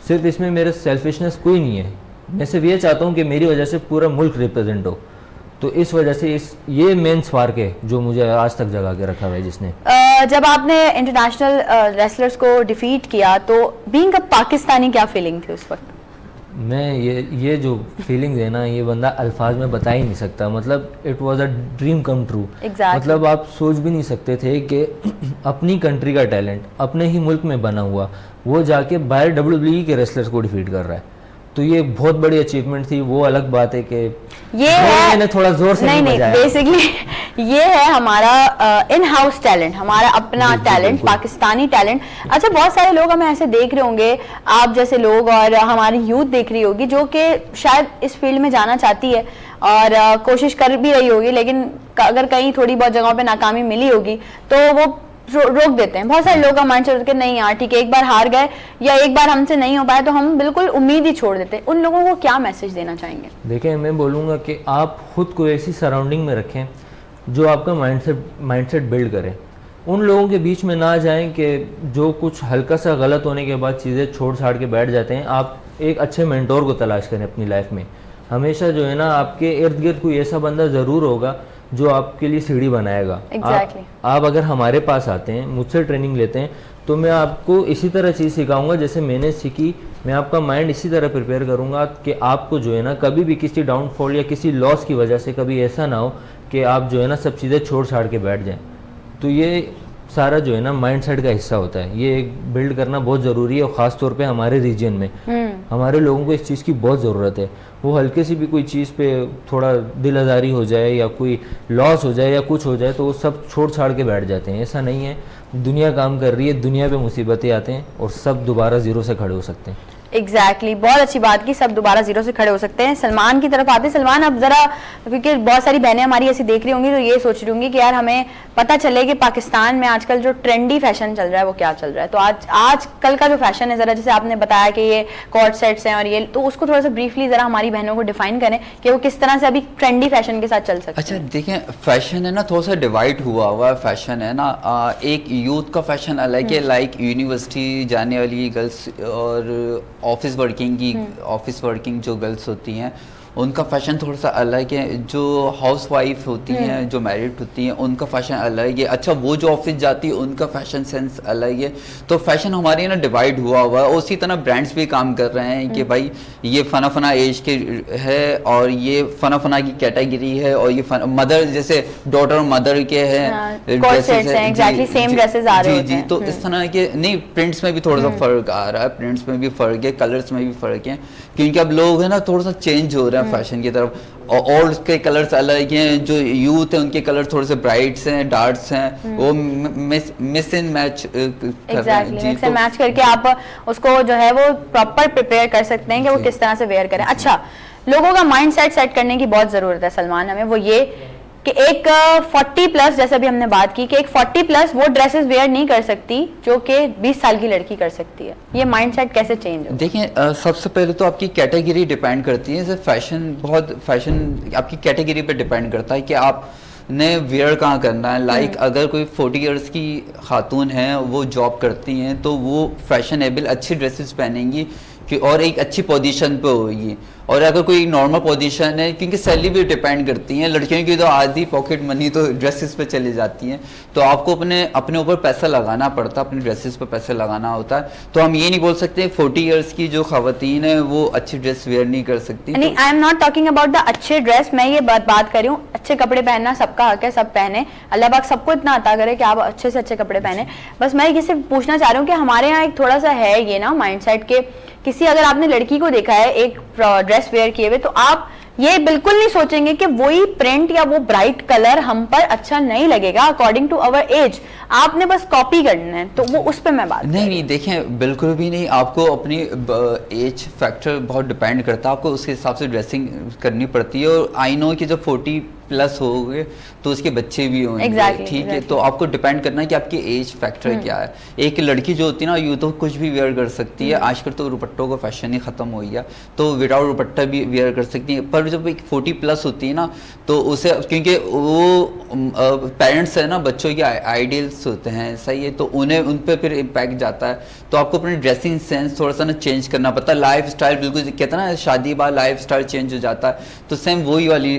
सिर्फ इसमें मेरे सेल्फिशनेस कोई नहीं है, मैं सिर्फ ये चाहता हूँ कि मेरी वजह से पूरा मुल्क रिप्रेजेंट हो। तो इस वजह से ये मेन स्पार्क है जो मुझे आज तक जगा के रखा हुआ है। जिसने जब आपने इंटरनेशनल रेसलर्स को डिफीट किया, तो बीइंग अ पाकिस्तानी क्या फीलिंग थी उस वक्त? मैं ये जो फीलिंग्स है ना, ये बंदा अल्फाज में बता ही नहीं सकता। मतलब it was a dream come true. मतलब आप सोच भी नहीं सकते थे कि अपनी कंट्री का टैलेंट अपने ही मुल्क में बना हुआ, वो जाके बाहर WWE के रेसलर्स को डिफीट कर रहा है। तो ये बहुत बड़ी अचीवमेंट थी। वो अलग बात है कि ये है, मैंने थोड़ा जोर से नहीं बेसिकली ये है हमारा इन हाउस टैलेंट, हमारा अपना टैलेंट, पाकिस्तानी टैलेंट। अच्छा, बहुत सारे लोग हमें ऐसे देख रहे होंगे, आप जैसे लोग, और हमारी यूथ देख रही होगी जो कि शायद इस फील्ड में जाना चाहती है और कोशिश कर भी रही होगी, लेकिन अगर कहीं थोड़ी बहुत जगहों पे नाकामी मिली होगी तो वो रोक देते हैं। बहुत सारे लोग का माइंड सेट के नहीं यार ठीक है, एक बार हार गए या एक बार हमसे नहीं हो पाया तो हम बिल्कुल उम्मीद ही छोड़ देते हैं। उन लोगों को क्या मैसेज देना चाहेंगे? देखिए, मैं बोलूँगा कि आप खुद को ऐसी सराउंडिंग में रखें जो आपका माइंडसेट बिल्ड करे। उन लोगों के बीच में ना जाएं कि जो कुछ हल्का सा गलत होने के बाद चीज़ें छोड़ छाड़ के बैठ जाते हैं। आप एक अच्छे मेंटोर को तलाश करें अपनी लाइफ में। हमेशा जो है ना, आपके इर्द गिर्द कोई ऐसा बंदा ज़रूर होगा जो आपके लिए सीढ़ी बनाएगा। आप अगर हमारे पास आते हैं, मुझसे ट्रेनिंग लेते हैं, तो मैं आपको इसी तरह चीज़ सिखाऊंगा जैसे मैंने सीखी। मैं आपका माइंड इसी तरह प्रिपेयर करूंगा कि आपको जो है ना कभी भी किसी डाउनफॉल या किसी लॉस की वजह से कभी ऐसा ना हो कि आप जो है ना सब चीज़ें छोड़ छाड़ के बैठ जाएं। तो ये सारा जो है ना माइंडसेट का हिस्सा होता है। ये बिल्ड करना बहुत ज़रूरी है, और ख़ास तौर पे हमारे रीजन में हमारे लोगों को इस चीज़ की बहुत ज़रूरत है। वो हल्के सी भी कोई चीज़ पे थोड़ा दिल आज़ारी हो जाए या कोई लॉस हो जाए या कुछ हो जाए तो वो सब छोड़ छाड़ के बैठ जाते हैं। ऐसा नहीं है, दुनिया काम कर रही है, दुनिया पे मुसीबतें आते हैं और सब दोबारा ज़ीरो से खड़े हो सकते हैं। एग्जैक्टली, बहुत अच्छी बात की, सब दोबारा जीरो से खड़े हो सकते हैं। सलमान की तरफ आते हैं। सलमान, अब जरा, क्योंकि बहुत सारी बहनें हमारी ऐसी देख रही होंगी तो ये सोच रही होंगी कि यार हमें पता चले कि पाकिस्तान में आजकल जो ट्रेंडी फैशन चल रहा है वो क्या चल रहा है। तो आज कल का जो फैशन है, जरा जैसे आपने बताया कि ये कॉर्ड सेट्स हैं और ये, तो उसको थोड़ा सा ब्रीफली जरा हमारी बहनों को डिफाइन करें कि वो किस तरह से अभी ट्रेंडी फैशन के साथ चल सकते हैं। अच्छा देखें, फैशन है ना थोड़ा सा डिवाइड हुआ है। फैशन है ना, एक यूथ का फैशन अलग है, लाइक यूनिवर्सिटी जाने वाली गर्ल्स और ऑफिस वर्किंग जो गर्ल्स होती हैं उनका फैशन थोड़ा सा अलग है, जो हाउस वाइफ होती हैं जो मैरिड होती हैं उनका फैशन अलग है। अच्छा, वो जो ऑफिस जाती है उनका फैशन सेंस अलग है। तो फैशन हमारे ना डिवाइड हुआ हुआ है। उसी तरह ब्रांड्स भी काम कर रहे हैं कि भाई ये फना एज के है और ये फना की कैटेगरी है और ये मदर जैसे डॉटर मदर के हैं ड्रेसेस हैं, एग्जैक्टली सेम ड्रेसेस आ रहे जी। तो इस तरह के नहीं, प्रिंट्स में भी थोड़ा सा फर्क आ रहा है, प्रिंट्स में भी फर्क है, कलर्स में भी फर्क है, क्योंकि अब लोग है ना थोड़ा सा चेंज हो रहे हैं फैशन की तरफ। और उसके कलर्स अलग हैं, जो यूथ है उनके कलर थोड़े से ब्राइट्स हैं, डार्क्स हैं, वो miss in match mix and match करके आप उसको जो है वो प्रॉपर प्रिपेयर कर सकते हैं कि वो किस तरह से वेयर करें। अच्छा, लोगों का माइंड सेट करने की बहुत जरूरत है सलमान हमें, वो ये कि एक 40 प्लस, जैसे अभी हमने बात की कि एक 40 प्लस वो ड्रेसेस वेयर नहीं कर सकती जो कि 20 साल की लड़की कर सकती है। ये माइंडसेट कैसे चेंज हो? देखिए, सबसे पहले तो आपकी कैटेगरी डिपेंड करती है। जैसे फैशन आपकी कैटेगरी पे डिपेंड करता है कि आप ने वेयर कहाँ करना है। लाइक अगर कोई 40 इयर्स की खातून है, वो जॉब करती हैं, तो वो फैशनेबल अच्छी ड्रेसेस पहनेंगी और एक अच्छी पोजीशन पे होगी। और अगर कोई नॉर्मल पोजीशन है, क्योंकि सैलरी भी डिपेंड करती है, लड़कियों की तो आधी पॉकेट मनी तो ड्रेसेस पे चली जाती है, तो आपको अपने ऊपर पैसा लगाना पड़ता है, अपनी ड्रेसेस पे पैसा लगाना होता है। तो हम ये नहीं बोल सकते 40 इयर्स की जो खवातीन है वो अच्छी ड्रेस वेयर नहीं कर सकती। नहीं, आई am not talking about the अच्छे ड्रेस, मैं ये बात कर रही हूँ, अच्छे कपड़े पहनना सबका हक है, सब पहने, अल्लाह पाक सबको इतना अता करे कि आप अच्छे से अच्छे कपड़े पहने। बस मैं ये सिर्फ पूछना चाह रही हूँ कि हमारे यहाँ एक थोड़ा सा है ये ना माइंडसेट के, किसी अगर आपने लड़की को देखा है एक ड्रेस वेयर किए हुए, तो आप ये बिल्कुल नहीं सोचेंगे कि वही प्रिंट या वो ब्राइट कलर हम पर अच्छा नहीं लगेगा अकॉर्डिंग टू अवर एज, आपने बस कॉपी करना है। तो वो उस पर मैं बात नहीं, देखें बिल्कुल भी नहीं, आपको अपनी एज फैक्टर बहुत डिपेंड करता है, आपको उसके हिसाब से ड्रेसिंग करनी पड़ती है। और आई नो कि जब 40 प्लस हो गए तो उसके बच्चे भी होंगे, ठीक है, तो आपको डिपेंड करना है कि आपकी एज फैक्टर क्या है। एक लड़की जो होती है ना, यूँ तो कुछ भी वेयर कर सकती है, आजकल तो दुपट्टों का फैशन ही खत्म हो गया, तो विदाउट दुपट्टा भी वेयर कर सकती है। पर जब एक 40 प्लस होती है ना, तो उसे, क्योंकि वो पेरेंट्स है ना, बच्चों के आइडियल्स होते हैं, सही है, तो उन्हें उन पर फिर इम्पैक्ट जाता है। तो आपको अपनी ड्रेसिंग सेंस थोड़ा सा ना चेंज करना पड़ता है, लाइफ स्टाइल बिल्कुल कहते हैं ना, शादी बाद लाइफ स्टाइल चेंज हो जाता है, तो सेम वही वाली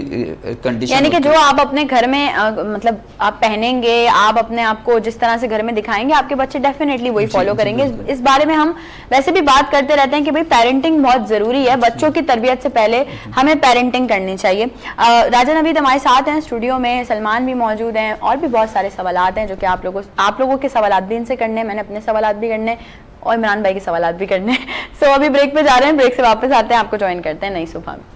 कंडीशन, यानी कि जो आप अपने घर में मतलब आप पहनेंगे, आप अपने आप को जिस तरह से घर में दिखाएंगे, आपके बच्चे डेफिनेटली वही फॉलो करेंगे। इस बारे में हम वैसे भी बात करते रहते हैं कि भाई पेरेंटिंग बहुत जरूरी है, बच्चों की तरबियत से पहले हमें पेरेंटिंग करनी चाहिए। राजा नवीद हमारे साथ हैं स्टूडियो में, सलमान भी मौजूद हैं, और भी बहुत सारे सवालात हैं जो कि आप लोगों के सवालात भी इनसे करने, मैंने अपने सवालात भी करने और इमरान भाई के सवालात भी करने। सो अभी ब्रेक पे जा रहे हैं, ब्रेक से वापस आते हैं, आपको ज्वाइन करते हैं नई सुबह में।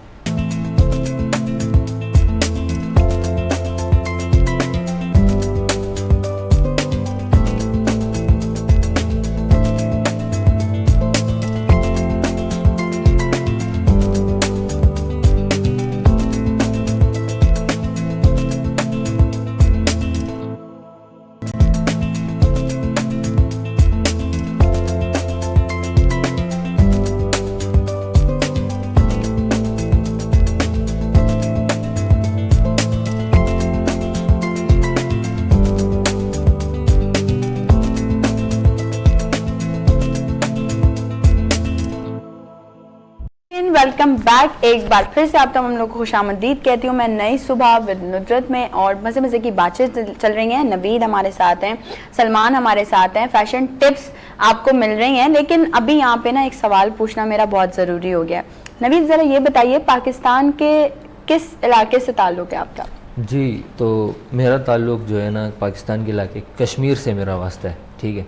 वेलकम बैक, एक बार फिर से आप तमाम लोग को खुशामदीद कहती हूँ मैं नई सुबह विद नुजरत में। और मज़े मज़े की बातें चल रही हैं, नवीद हमारे साथ हैं, सलमान हमारे साथ हैं, फैशन टिप्स आपको मिल रही हैं। लेकिन अभी यहाँ पे ना एक सवाल पूछना मेरा बहुत ज़रूरी हो गया। नवीद ज़रा ये बताइए, पाकिस्तान के किस इलाके से ताल्लुक़ है आपका? जी, तो मेरा ताल्लुक़ जो है ना, पाकिस्तान के इलाके कश्मीर से मेरा वास्ता है, ठीक है।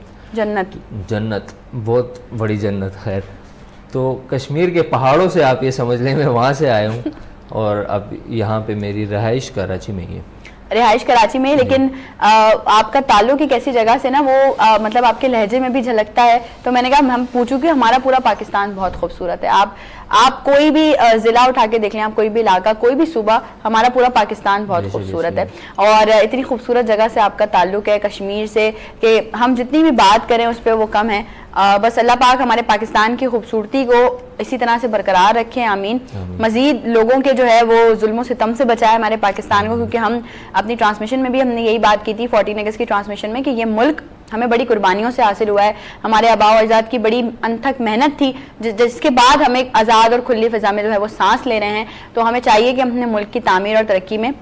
जन्नत बहुत बड़ी जन्नत, खैर। तो कश्मीर के पहाड़ों से आप ये समझ लें मैं वहाँ से आया हूँ, और अब यहाँ पे मेरी रहाइश कराची में ही है। रिहाइश कराची में, लेकिन आपका ताल्लुक एक ऐसी जगह से ना, वो मतलब आपके लहजे में भी झलकता है। तो मैंने कहा हम पूछूं कि हमारा पूरा पाकिस्तान बहुत खूबसूरत है। आप कोई भी ज़िला उठा के देख लें, आप कोई भी इलाका, कोई भी सूबा, हमारा पूरा पाकिस्तान बहुत खूबसूरत है। और इतनी खूबसूरत जगह से आपका ताल्लुक है कश्मीर से कि हम जितनी भी बात करें उस पर वो कम है। बस अल्लाह पाक हमारे पाकिस्तान की खूबसूरती को इसी तरह से बरकरार रखें, आमीन। मजीद लोगों के जो है वो जुल्मों सितम से बचाए हमारे पाकिस्तान को, क्योंकि हम अपनी ट्रांसमिशन में भी हमने यही बात की थी 14 अगस्त की ट्रांसमिशन में कि ये मुल्क हमें बड़ी कुर्बानियों से हासिल हुआ है, हमारे आबा और अजदाद की बड़ी अनथक मेहनत थी, जिसके बाद हम एक आज़ाद और खुली फ़िज़ा में जो है वो सांस ले रहे हैं। तो हमें चाहिए कि हम अपने मुल्क की तामीर और तरक्की में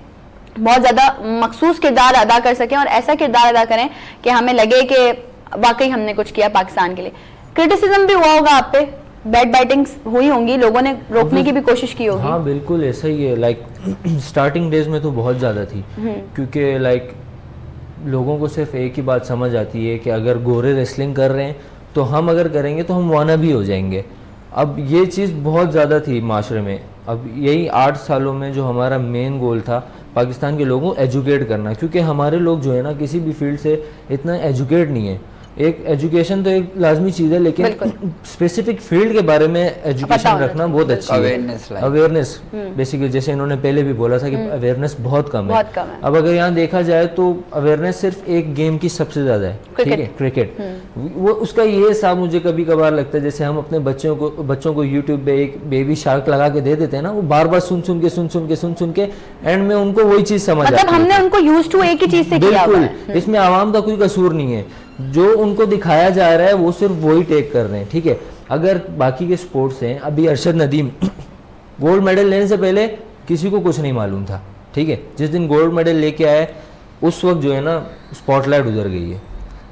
बहुत ज़्यादा मखसूस किरदार अदा कर सकें और ऐसा किरदार अदा करें कि हमें लगे कि वाकई हमने कुछ किया पाकिस्तान के लिए। क्रिटिसिज्म भी हुआ होगा आप पे, बैड बाइटिंग्स हुई होंगी, लोगों ने रोकने की भी कोशिश की होगी। हाँ बिल्कुल ऐसा ही है, लाइक स्टार्टिंग डेज में तो बहुत ज़्यादा थी, क्योंकि लाइक लोगों को सिर्फ एक ही बात समझ आती है कि अगर गोरे रेसलिंग कर रहे हैं तो हम अगर करेंगे तो हम वाना भी हो जाएंगे। अब ये चीज़ बहुत ज़्यादा थी माशरे में। अब यही 8 सालों में जो हमारा मेन गोल था पाकिस्तान के लोगों को एजुकेट करना, क्योंकि हमारे लोग जो है ना किसी भी फील्ड से इतना एजुकेट नहीं है। एक एजुकेशन तो एक लाजमी चीज़ है, लेकिन स्पेसिफिक फील्ड के बारे में एजुकेशन रखना बहुत अच्छी है। अवेयरनेस बेसिकली, जैसे इन्होंने पहले भी बोला था कि अवेयरनेस बहुत कम है। अब अगर यहाँ देखा जाए तो अवेयरनेस सिर्फ एक गेम की सबसे ज़्यादा है, ठीक है, क्रिकेट। वो उसका ये हिसाब मुझे कभी कभार लगता है, जैसे हम अपने बच्चों को यूट्यूब पे एक बेबी शार्क लगा के दे देते हैं ना, वो बार बार सुन सुन के एंड में उनको वही चीज़ समझ आती है। मतलब हमने उनको यूज्ड टू एक ही चीज़ से किया हुआ है। बिल्कुल, इसमें आवाम का कोई कसूर नहीं है, जो उनको दिखाया जा रहा है वो सिर्फ वही टेक कर रहे हैं, ठीक है। अगर बाकी के स्पोर्ट्स हैं, अभी अरशद नदीम गोल्ड मेडल लेने से पहले किसी को कुछ नहीं मालूम था, ठीक है। जिस दिन गोल्ड मेडल लेके आए उस वक्त जो है ना स्पॉटलाइट उधर गई है।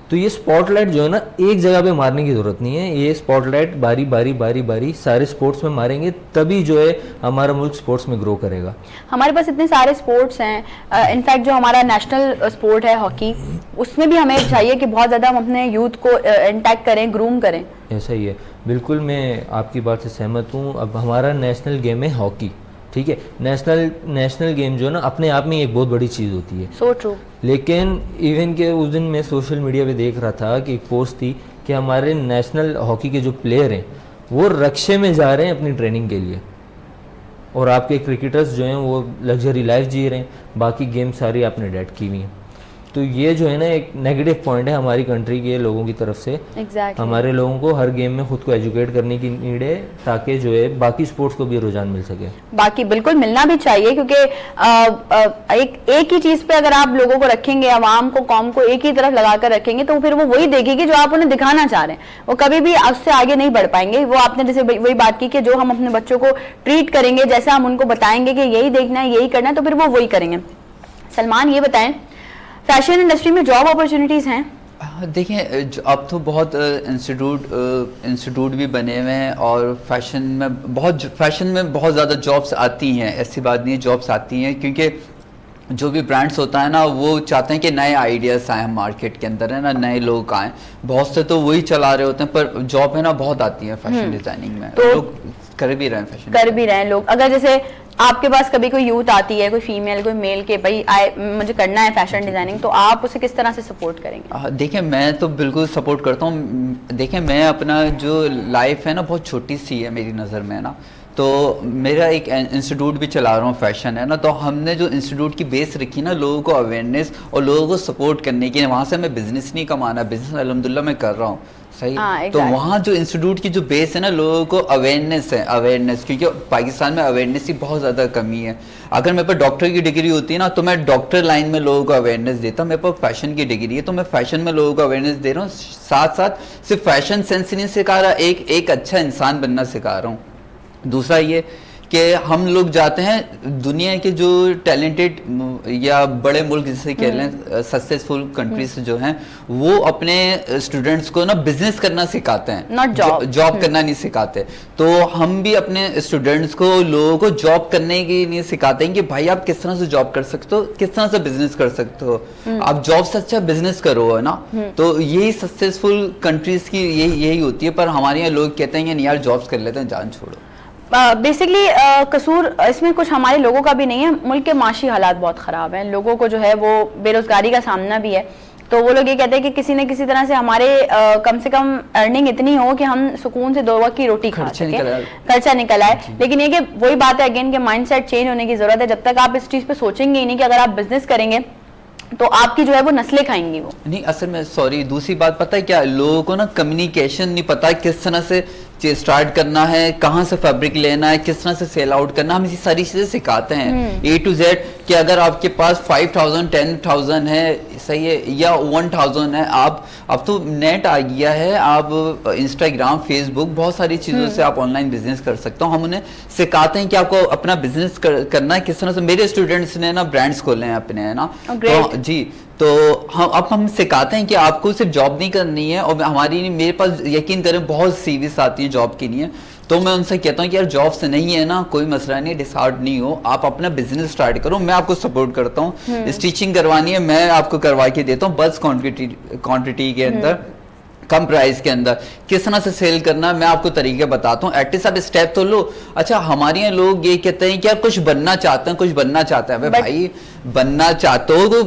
तो ये स्पॉटलाइट जो है ना एक जगह पे मारने की ज़रूरत नहीं है, ये स्पॉटलाइट बारी बारी सारे स्पोर्ट्स में मारेंगे, तभी जो है हमारा मुल्क स्पोर्ट्स में ग्रो करेगा। हमारे पास इतने सारे स्पोर्ट्स हैं, इनफैक्ट जो हमारा नेशनल स्पोर्ट है हॉकी, उसमें भी हमें चाहिए कि बहुत ज़्यादा हम अपने यूथ को इंटैक्ट करें, ग्रूम करें। ऐसा ही है, बिल्कुल मैं आपकी बात से सहमत हूँ। अब हमारा नेशनल गेम है हॉकी, ठीक है। नेशनल गेम जो है ना अपने आप में एक बहुत बड़ी चीज़ होती है। So true. लेकिन इवन के उस दिन मैं सोशल मीडिया पे देख रहा था कि एक पोस्ट थी कि हमारे नेशनल हॉकी के जो प्लेयर हैं वो रक्शे में जा रहे हैं अपनी ट्रेनिंग के लिए, और आपके क्रिकेटर्स जो हैं वो लग्जरी लाइफ जी रहे हैं, बाकी गेम सारी आपने डेड की हुई हैं। तो ये जो है ना एक नेगेटिव पॉइंट है हमारी कंट्री के लोगों की तरफ से। Exactly. हमारे लोगों को हर गेम में खुद को एजुकेट करने की नीड है, ताकि जो है बाकी स्पोर्ट्स को भी रुझान मिल सके। बाकी बिल्कुल मिलना भी चाहिए, क्योंकि एक ही चीज़ पे अगर आप लोगों को रखेंगे, आवाम को, कौम को एक ही तरफ लगा कर रखेंगे, तो फिर वो वही देखेगी जो आप उन्हें दिखाना चाह रहे हैं। वो कभी भी उससे आगे नहीं बढ़ पाएंगे। वो आपने जैसे वही बात की कि जो हम अपने बच्चों को ट्रीट करेंगे, जैसा हम उनको बताएंगे कि यही देखना है, यही करना है, तो फिर वो वही करेंगे। सलमान, ये बताएं, फैशन इंडस्ट्री में जॉब अपॉर्चुनिटीज़ हैं? देखिए अब तो बहुत इंस्टीट्यूट भी बने हुए हैं, और फैशन में बहुत ज़्यादा जॉब्स आती हैं, ऐसी बात नहीं है, जॉब्स आती हैं, क्योंकि जो भी ब्रांड्स होता है ना वो चाहते हैं कि नए आइडियाज़ आए मार्केट के अंदर, है ना, नए लोग आए। बहुत से तो वही चला रहे होते हैं, पर जॉब है ना बहुत आती है फैशन डिज़ाइनिंग में, तो लोग कर भी रहे हैं, फैशन कर भी रहे हैं लोग। अगर जैसे आपके पास कभी कोई यूथ आती है, कोई फीमेल कोई मेल, के भाई मुझे करना है फैशन डिजाइनिंग, तो आप उसे किस तरह से सपोर्ट करेंगे? देखिए मैं तो बिल्कुल सपोर्ट करता हूँ। देखिए मैं अपना जो लाइफ है ना बहुत छोटी सी है मेरी नज़र में ना, तो मेरा एक इंस्टीट्यूट भी चला रहा हूँ फैशन, है ना। तो हमने जो इंस्टीट्यूट की बेस रखी ना लोगों को अवेयरनेस और लोगों को सपोर्ट करने की, वहाँ से हमें बिजनेस नहीं कमाना, बिजनेस अल्हम्दुलिल्लाह मैं कर रहा हूँ, सही। तो वहाँ जो इंस्टीट्यूट की जो बेस है ना लोगों को अवेयरनेस है, अवेयरनेस, क्योंकि पाकिस्तान में अवेयरनेस की बहुत ज़्यादा कमी है। अगर मेरे पास डॉक्टर की डिग्री होती है ना तो मैं डॉक्टर लाइन में लोगों को अवेयरनेस देता, मेरे पास फैशन की डिग्री है तो मैं फैशन में लोगों को अवेयरनेस दे रहा हूँ, साथ साथ सिर्फ फैशन सेंस नहीं सिखा रहा, एक अच्छा इंसान बनना सिखा रहा हूँ। दूसरा ये कि हम लोग जाते हैं दुनिया के जो टैलेंटेड या बड़े मुल्क जिसे कह लें सक्सेसफुल कंट्रीज जो हैं, वो अपने स्टूडेंट्स को ना बिजनेस करना सिखाते हैं, नॉट जॉब करना नहीं सिखाते। तो हम भी अपने स्टूडेंट्स को, लोगों को जॉब करने की नहीं सिखाते हैं कि भाई आप किस तरह से जॉब कर सकते हो, किस तरह से बिजनेस कर सकते हो, आप जॉब से अच्छा बिजनेस करो, है ना। तो यही सक्सेसफुल कंट्रीज की यही होती है, पर हमारे यहाँ लोग कहते हैं यार जॉब्स कर लेते हैं, जान छोड़ो। बेसिकली कसूर इसमें कुछ हमारे लोगों का भी नहीं है, मुल्क के माशी हालात बहुत ख़राब हैं, लोगों को जो है वो बेरोज़गारी का सामना भी है। तो वो लोग ये कहते हैं कि किसी न किसी तरह से हमारे कम से कम अर्निंग इतनी हो कि हम सुकून से 2 वक्त की रोटी खा सकें, खर्चा निकल आए। लेकिन ये कि वही बात है अगेन कि माइंडसेट चेंज होने की ज़रूरत है। जब तक आप इस चीज़ पे सोचेंगे ही नहीं कि अगर आप बिजनेस करेंगे तो आपकी जो है वो नस्लें खाएंगी वो। नहीं, असल में सॉरी दूसरी बात पता है क्या, लोगों को ना कम्युनिकेशन नहीं पता किस तरह से स्टार्ट करना है, कहाँ से फैब्रिक लेना है, किस तरह से सेल आउट करना, हम इसी सारी चीजें सिखाते हैं A to Z। कि अगर आपके पास 5,000 10,000 है, सही है, या 1,000 है, आप अब तो नेट आ गया है, आप इंस्टाग्राम फेसबुक बहुत सारी चीजों से आप ऑनलाइन बिजनेस कर सकते हो। हम उन्हें सिखाते हैं कि आपको अपना बिजनेस करना है किस तरह से। मेरे स्टूडेंट्स ने ना ब्रांड्स खोले हैं अपने, है ना, तो जी, तो हम सिखाते हैं कि आपको सिर्फ जॉब नहीं करनी है। और हमारी मेरे पास यकीन करें बहुत सीवीज आती है जॉब के लिए, तो मैं उनसे कहता हूँ कि यार जॉब से नहीं है ना, कोई मसला नहीं, डिसहार्ट नहीं हो, आप अपना बिजनेस स्टार्ट करो, मैं आपको सपोर्ट करता हूँ। स्टिचिंग करवानी है मैं आपको करवा के देता हूँ, बस क्वांटिटी के अंदर, कम प्राइस के अंदर, किस तरह से सेल करना मैं आपको तरीके बताता हूँ। एटलीस्ट आप स्टेप तो लो। अच्छा, हमारे यहाँ लोग ये कहते हैं कि यार कुछ बनना चाहते हैं, कुछ बनना चाहते हैं। भाई बनना चाहते हो तो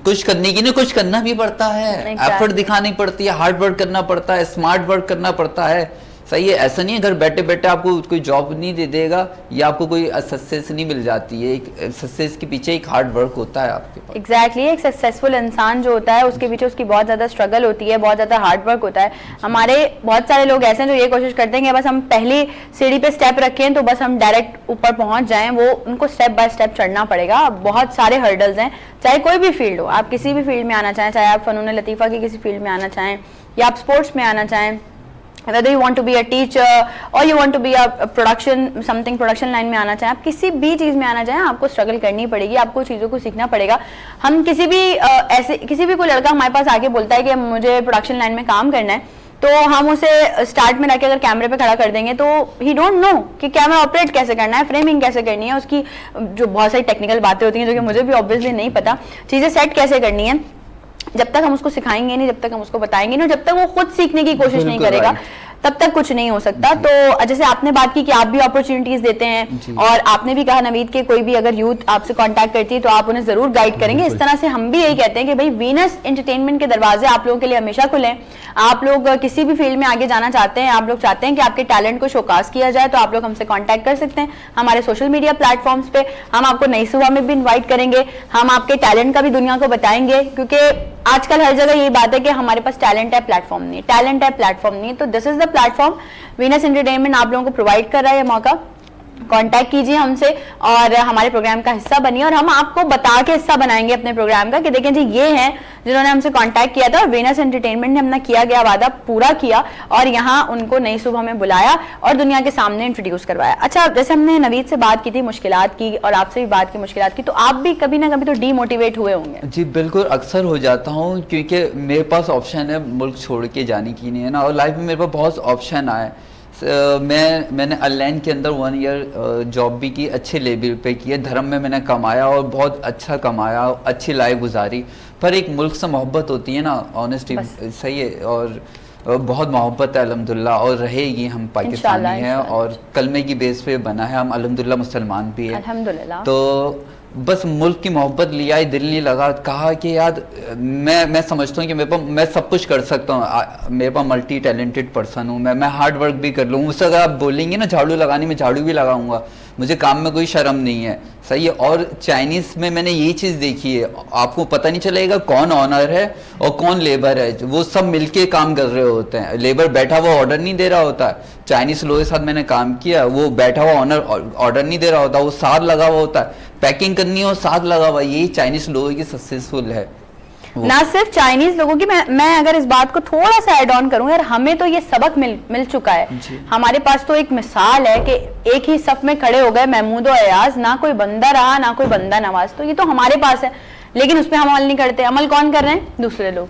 कुछ करने की नहीं, कुछ करना भी पड़ता है, एफर्ट दिखानी पड़ती है, हार्ड वर्क करना पड़ता है, स्मार्ट वर्क करना पड़ता है, सही है। ऐसा नहीं है घर बैठे बैठे आपको कोई जॉब नहीं दे देगा या आपको कोई सक्सेस नहीं मिल जाती है। एक सक्सेस के पीछे एक हार्ड वर्क होता है आपके पास। एग्जैक्टली एक सक्सेसफुल इंसान जो होता है उसके पीछे उसकी बहुत ज़्यादा स्ट्रगल होती है, बहुत ज़्यादा हार्ड वर्क होता है। हमारे बहुत सारे लोग ऐसे हैं जो ये कोशिश करते हैं कि बस हम पहली सीढ़ी पे स्टेप रखें तो बस हम डायरेक्ट ऊपर पहुंच जाएं, वो उनको स्टेप बाय स्टेप चढ़ना पड़ेगा। बहुत सारे हर्डल्स हैं, चाहे कोई भी फील्ड हो, आप किसी भी फील्ड में आना चाहें, चाहे आप फ़नून लतीफ़ा की किसी फील्ड में आना चाहें या आप स्पोर्ट्स में आना चाहें, whether you want to be a teacher or you want to be a production line में आना चाहें, आप किसी भी चीज़ में आना चाहें, आपको स्ट्रगल करनी पड़ेगी, आपको चीज़ों को सीखना पड़ेगा। हम किसी भी कोई लड़का हमारे पास आके बोलता है कि मुझे प्रोडक्शन लाइन में काम करना है, तो हम उसे स्टार्ट में रख के अगर कैमरे पे खड़ा कर देंगे तो ही डोंट नो कि कैमरा ऑपरेट कैसे करना है, फ्रेमिंग कैसे करनी है, उसकी जो बहुत सारी टेक्निकल बातें होती हैं जो कि मुझे भी ऑब्वियसली नहीं पता, चीज़ें सेट कैसे करनी है। जब तक हम उसको सिखाएंगे नहीं, जब तक हम उसको बताएंगे नहीं, जब तक वो खुद सीखने की कोशिश नहीं करेगा, तब तक कुछ नहीं हो सकता। तो जैसे आपने बात की कि आप भी अपॉर्चुनिटीज देते हैं और आपने भी कहा नवीद के कोई भी अगर यूथ आपसे कांटेक्ट करती है तो आप उन्हें जरूर गाइड करेंगे। इस तरह से हम भी यही कहते हैं कि भाई वीनस एंटरटेनमेंट के दरवाजे आप लोगों के लिए हमेशा खुले हैं। आप लोग किसी भी फील्ड में आगे जाना चाहते हैं, आप लोग चाहते हैं कि आपके टैलेंट को शोकास किया जाए, तो आप लोग हमसे कांटेक्ट कर सकते हैं हमारे सोशल मीडिया प्लेटफॉर्म्स पे। हम आपको नई सुबह में भी इन्वाइट करेंगे, हम आपके टैलेंट का भी दुनिया को बताएंगे, क्योंकि आजकल हर जगह यही बात है कि हमारे पास टैलेंट है, प्लेटफॉर्म नहीं, टैलेंट है, प्लेटफॉर्म नहीं। तो this is the platform, Venus entertainment आप लोगों को प्रोवाइड कर रहा है ये मौका। कांटेक्ट कीजिए हमसे और हमारे प्रोग्राम का हिस्सा बनिए, और हम आपको बता के हिस्सा बनाएंगे अपने प्रोग्राम का कि देखें जी ये हैं जिन्होंने हमसे कांटेक्ट किया था और वीनस एंटरटेनमेंट ने अपना किया गया वादा पूरा किया और यहाँ उनको नई सुबह में बुलाया और दुनिया के सामने इंट्रोड्यूस करवाया। अच्छा, जैसे हमने नवीद से बात की थी मुश्किलात की और आपसे भी बात की मुश्किलात की, तो आप भी कभी ना कभी तो डीमोटिवेट हुए होंगे। जी बिल्कुल, अक्सर हो जाता हूँ, क्योंकि मेरे पास ऑप्शन है मुल्क छोड़ के जाने की नहीं है ना, और लाइफ में मेरे पास बहुत ऑप्शन आए। मैंने ऑनलाइन के अंदर 1 ईयर जॉब भी की, अच्छे लेवल पे की है, धर्म में मैंने कमाया और बहुत अच्छा कमाया, अच्छी लाइफ गुजारी। पर एक मुल्क से मोहब्बत होती है ना, ऑनेस्टी सही है, और बहुत मोहब्बत है अल्हम्दुलिल्लाह, और रहेगी। हम पाकिस्तानी हैं और कलमे की बेस पे बना है, हम अल्हम्दुलिल्लाह मुसलमान भी है अल्हम्दुलिल्लाह। तो बस मुल्क की मोहब्बत लिया ही, दिल नहीं लगा, कहा कि यार मैं समझता हूँ कि मेरे पास मैं सब कुछ कर सकता हूँ, मेरे पास मल्टी टैलेंटेड पर्सन हूँ, मैं हार्ड वर्क भी कर लूँ। उससे अगर आप बोलेंगे ना झाड़ू लगाने में, झाड़ू भी लगाऊंगा, मुझे काम में कोई शर्म नहीं है, सही है। और चाइनीज़ में मैंने यही चीज़ देखी है, आपको पता नहीं चलेगा कौन ऑनर है और कौन लेबर है, वो सब मिलके काम कर रहे होते हैं। लेबर बैठा हुआ ऑर्डर नहीं दे रहा होता है, चाइनीज़ लोगों के साथ मैंने काम किया, वो बैठा हुआ ऑनर ऑर्डर नहीं दे रहा होता, वो साथ लगा हुआ होता है, पैकिंग करनी हो साथ लगा हुआ। यही चाइनीज़ लोगों की सक्सेसफुल है। ना सिर्फ चाइनीज लोगों की, मैं अगर इस बात को थोड़ा सा ऐड ऑन करूं, यार हमें तो ये सबक मिल चुका है। हमारे पास तो एक मिसाल है कि एक ही सफ में खड़े हो गए महमूद और अयाज, ना कोई बंदा रहा ना कोई बंदा नवाज, तो ये तो हमारे पास है, लेकिन उस पर हम अमल नहीं करते। अमल कौन कर रहे हैं? दूसरे लोग,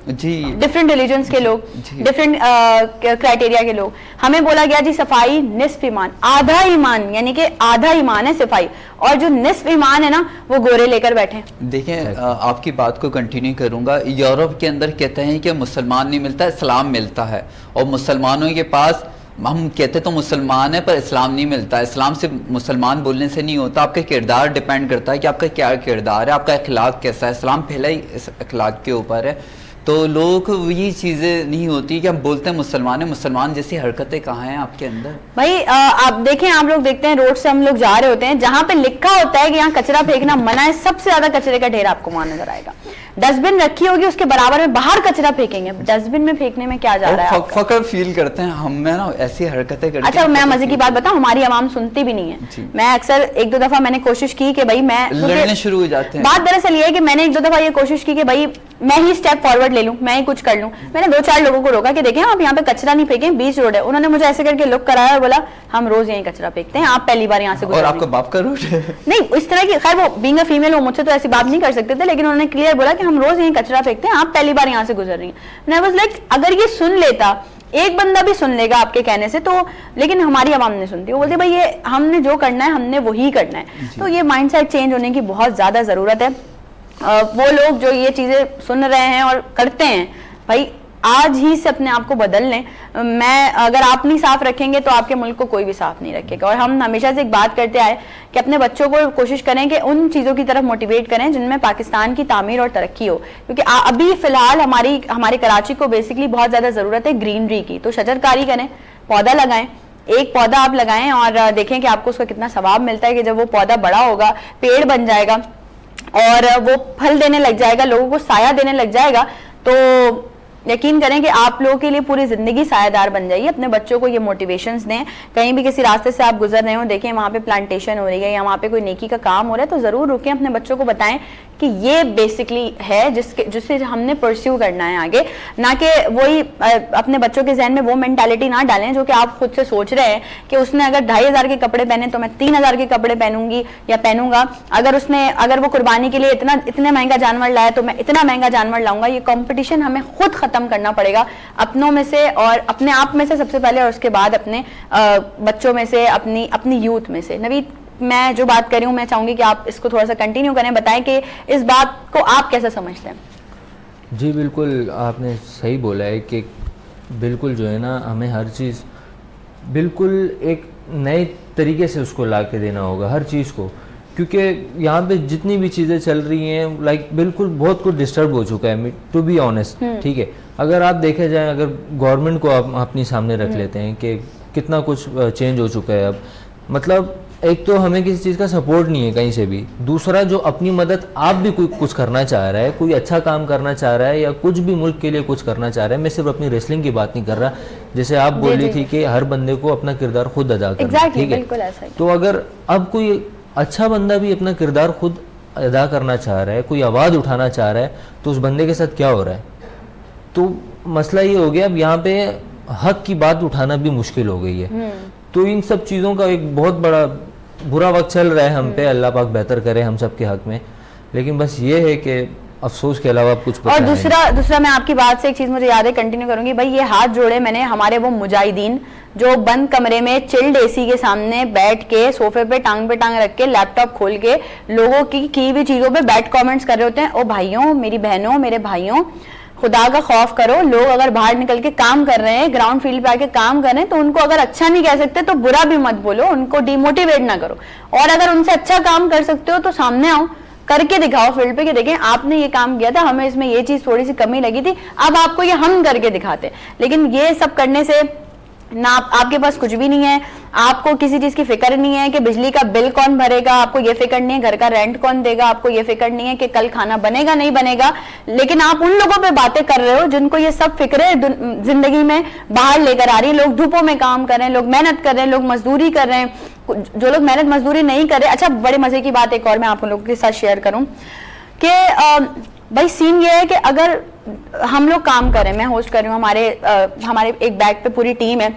डिफरेंट रिलीजन्स के लोग, डिफरेंट क्राइटेरिया के लोग। हमें बोला गया जी सफाई निस्फ ईमान, आधा ईमान, यानी कि आधा ईमान है सफाई, और जो निस्फ ईमान है ना वो गोरे लेकर बैठे। देखें, आपकी बात को कंटिन्यू करूंगा। यूरोप के अंदर कहते हैं कि मुसलमान नहीं मिलता, इस्लाम मिलता है, और मुसलमानों के पास हम कहते तो मुसलमान है पर इस्लाम नहीं मिलता। इस्लाम से मुसलमान बोलने से नहीं होता, आपका किरदार डिपेंड करता है कि आपका क्या किरदार है, आपका अखलाक कैसा है। इस्लाम पहले ही इस अखलाक के ऊपर है। तो लोगों को ये चीज़ें नहीं होती कि हम बोलते हैं मुसलमान है, मुसलमान जैसी हरकतें कहाँ हैं आपके अंदर? भाई आप देखें, आप लोग देखते हैं रोड से हम लोग जा रहे होते हैं, जहाँ पे लिखा होता है कि यहाँ कचरा फेंकना मना है, सबसे ज्यादा कचरे का ढेर आपको वहां नजर आएगा। डस्टबिन रखी होगी उसके बराबर में बाहर कचरा फेंकेंगे, डस्टबिन में फेंकने में क्या जा रहा है आपका? फकर फील करते हैं हम में ना ऐसी हरकतें करते अच्छा, हैं। मैं मजे की बात बताऊं, हमारी आवाम सुनती भी नहीं है। मैं अक्सर एक दो दफा मैंने कोशिश की कि भाई मैं लड़ने शुरू हो जाते हैं। बात दरअसल ये है कि मैंने एक दो दफा ये कोशिश की कि भाई मैं ही स्टेप फॉरवर्ड ले लूं, मैं ही कुछ कर लूं। मैंने 2-4 लोगों को रोका कि देखें आप यहाँ पे कचरा नहीं फेंकें, बीच रोड है। उन्होंने मुझे ऐसे करके लुक कराया और बोला हम रोज यहीं कचरा फेंकते हैं, आप पहली बार यहाँ से गुजर और रही आपका हैं। बाप का रोड है? नहीं इस तरह की, खैर वो बीइंग अ फीमेल वो मुझसे तो ऐसी बात नहीं कर सकते थे, लेकिन उन्होंने क्लियर बोला कि हम रोज यहीं कचरा फेंकते हैं, आप पहली बार यहाँ से गुजर रही हैं। आई वाज लाइक अगर ये सुन लेता, एक बंदा भी सुन लेगा आपके कहने से तो, लेकिन हमारी आवाम नहीं सुनती। वो बोलते भाई ये हमने जो करना है हमने वही करना है। तो ये माइंडसेट चेंज होने की बहुत ज्यादा जरूरत है। वो लोग जो ये चीजें सुन रहे हैं और करते हैं, भाई आज ही से अपने आप को बदल लें। मैं अगर आप नहीं साफ रखेंगे तो आपके मुल्क को कोई भी साफ नहीं रखेगा। और हम हमेशा से एक बात करते आए कि अपने बच्चों को कोशिश करें कि उन चीज़ों की तरफ मोटिवेट करें जिनमें पाकिस्तान की तामीर और तरक्की हो, क्योंकि अभी फिलहाल हमारे कराची को बेसिकली बहुत ज़्यादा ज़रूरत है ग्रीनरी की। तो शजरकारी करें, पौधा लगाएं, एक पौधा आप लगाएं और देखें कि आपको उसका कितना सवाब मिलता है कि जब वो पौधा बड़ा होगा, पेड़ बन जाएगा और वो फल देने लग जाएगा, लोगों को साया देने लग जाएगा, तो यकीन करें कि आप लोगों के लिए पूरी जिंदगी सायादार बन जाइए। अपने बच्चों को ये मोटिवेशंस दें। कहीं भी किसी रास्ते से आप गुजर रहे हो, देखें वहाँ पे प्लांटेशन हो रही है या वहाँ पे कोई नेकी का काम हो रहा है, तो जरूर रुकें, अपने बच्चों को बताएं कि ये बेसिकली है जिससे हमने परस्यू करना है आगे, ना कि वही अपने बच्चों के जहन में वो मेंटालिटी ना डालें जो कि आप खुद से सोच रहे हैं कि उसने अगर 2500 के कपड़े पहने तो मैं 3000 के कपड़े पहनूंगी या पहनूंगा, अगर वो कुर्बानी के लिए इतना महंगा जानवर लाया तो मैं इतना महंगा जानवर लाऊंगा। ये कंपटीशन हमें खुद खत्म करना पड़ेगा अपनों में से और अपने आप में से सबसे पहले, और उसके बाद अपने बच्चों में से, अपनी यूथ में से। नवीद, मैं जो बात कर रही हूँ मैं चाहूंगी कि आप इसको थोड़ा सा कंटिन्यू करें, बताएं कि इस बात को आप कैसे समझते हैं। जी बिल्कुल, आपने सही बोला है कि बिल्कुल जो है ना हमें हर चीज़ बिल्कुल एक नए तरीके से उसको ला के देना होगा हर चीज़ को, क्योंकि यहाँ पे जितनी भी चीज़ें चल रही हैं लाइक बिल्कुल बहुत कुछ डिस्टर्ब हो चुका है, टू बी ऑनेस्ट। ठीक है, अगर आप देखे जाए, अगर गवर्नमेंट को आप अपनी सामने रख लेते हैं कि कितना कुछ चेंज हो चुका है अब, मतलब एक तो हमें किसी चीज़ का सपोर्ट नहीं है कहीं से भी, दूसरा जो अपनी मदद आप भी कोई कुछ करना चाह रहा है, कोई अच्छा काम करना चाह रहा है या कुछ भी मुल्क के लिए कुछ करना चाह रहा है, मैं सिर्फ अपनी रेसलिंग की बात नहीं कर रहा, जैसे आप बोल रही थी कि हर बंदे को अपना किरदार खुद अदा करना है, ठीक है। तो अगर अब कोई अच्छा बंदा भी अपना किरदार खुद अदा करना चाह रहा है, कोई आवाज़ उठाना चाह रहा है, तो उस बंदे के साथ क्या हो रहा है? तो मसला ये हो गया, अब यहाँ पे हक की बात उठाना भी मुश्किल हो गई है। तो इन सब चीज़ों का एक बहुत बड़ा बुरा वक्त चल रहा है हम पे, अल्लाह पाक बेहतर करे हम सब के हक में, लेकिन बस ये है कि अफसोस के अलावा कुछ पता और दूसरा मैं आपकी बात से एक चीज़ मुझे याद है, कंटिन्यू करूंगी भाई, ये हाथ जोड़े मैंने हमारे वो मुजाहिदीन जो बंद कमरे में चिल्ड एसी के सामने बैठ के सोफे पे टांग रख के लैपटॉप खोल के लोगों की भी चीज़ों पे बैड कमेंट्स कर रहे होते हैं। ओ भाइयों, मेरी बहनों, मेरे भाइयों, खुदा का खौफ करो। लोग अगर बाहर निकल के काम कर रहे हैं, ग्राउंड फील्ड पे आके काम कर रहे हैं, तो उनको अगर अच्छा नहीं कह सकते तो बुरा भी मत बोलो, उनको डिमोटिवेट ना करो, और अगर उनसे अच्छा काम कर सकते हो तो सामने आओ, करके दिखाओ फील्ड पे कि देखें आपने ये काम किया था, हमें इसमें ये चीज थोड़ी सी कमी लगी थी, अब आपको ये हम करके दिखाते। लेकिन ये सब करने से ना आपके पास कुछ भी नहीं है, आपको किसी चीज की फिक्र नहीं है कि बिजली का बिल कौन भरेगा, आपको ये फिक्र नहीं है घर का रेंट कौन देगा, आपको ये फिक्र नहीं है कि कल खाना बनेगा नहीं बनेगा, लेकिन आप उन लोगों पे बातें कर रहे हो जिनको ये सब फिक्र जिंदगी में बाहर लेकर आ रही है। लोग धूपों में काम कर रहे हैं, लोग मेहनत कर रहे हैं, लोग मजदूरी कर रहे हैं, जो लोग मेहनत मजदूरी नहीं कर रहे। अच्छा, बड़े मजे की बात एक और मैं आप लोगों के साथ शेयर करूं कि भाई सीन ये है कि अगर हम लोग काम कर रहे हैं, मैं होस्ट कर रही हूँ, हमारे एक बैग पे पूरी टीम है,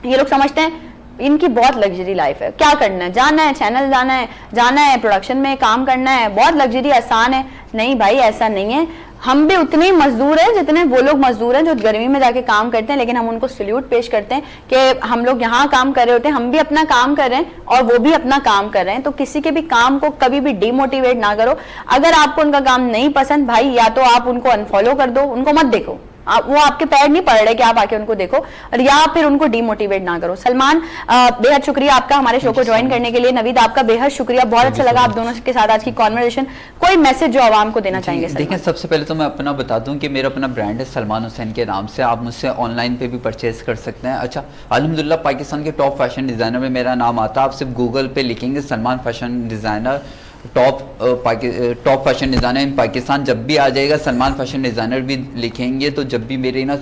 ये लोग समझते हैं इनकी बहुत लग्जरी लाइफ है, क्या करना है, जाना है चैनल जाना है प्रोडक्शन में काम करना है, बहुत लग्जरी आसान है। नहीं भाई, ऐसा नहीं है, हम भी उतने ही मजदूर हैं जितने वो लोग मजदूर हैं जो गर्मी में जाके काम करते हैं, लेकिन हम उनको सल्यूट पेश करते हैं कि हम लोग यहाँ काम कर रहे होते हैं, हम भी अपना काम कर रहे हैं और वो भी अपना काम कर रहे हैं। तो किसी के भी काम को कभी भी डिमोटिवेट ना करो। अगर आपको उनका काम नहीं पसंद भाई, या तो आप उनको अनफॉलो कर दो, उनको मत देखो, वो आपके पैर नहीं पड़ रहे कि आप आके उनको देखो, और या फिर उनको डिमोटिवेट ना करो। सलमान, बेहद शुक्रिया आपका हमारे शो को ज्वाइन करने के लिए। नवीद, आपका बेहद शुक्रिया, बहुत अच्छा लगा आप दोनों के साथ आज की कॉन्वर्सेशन। कोई मैसेज जो आवाम को देना चाहेंगे? देखिए, सबसे पहले तो मैं अपना बता दूं कि मेरा अपना ब्रांड है सलमान हुसैन के नाम से, आप मुझसे ऑनलाइन पे भी परचेज कर सकते हैं। अच्छा, अल्हम्दुलिल्लाह पाकिस्तान के टॉप फैशन डिज़ाइनर में मेरा नाम आता है, आप सिर्फ गूगल पे लिखेंगे Salman fashion designer, top fashion designer in Pakistan जब भी आ जाएगा, सलमान फैशन डिज़ाइनर भी लिखेंगे तो जब भी मेरे ना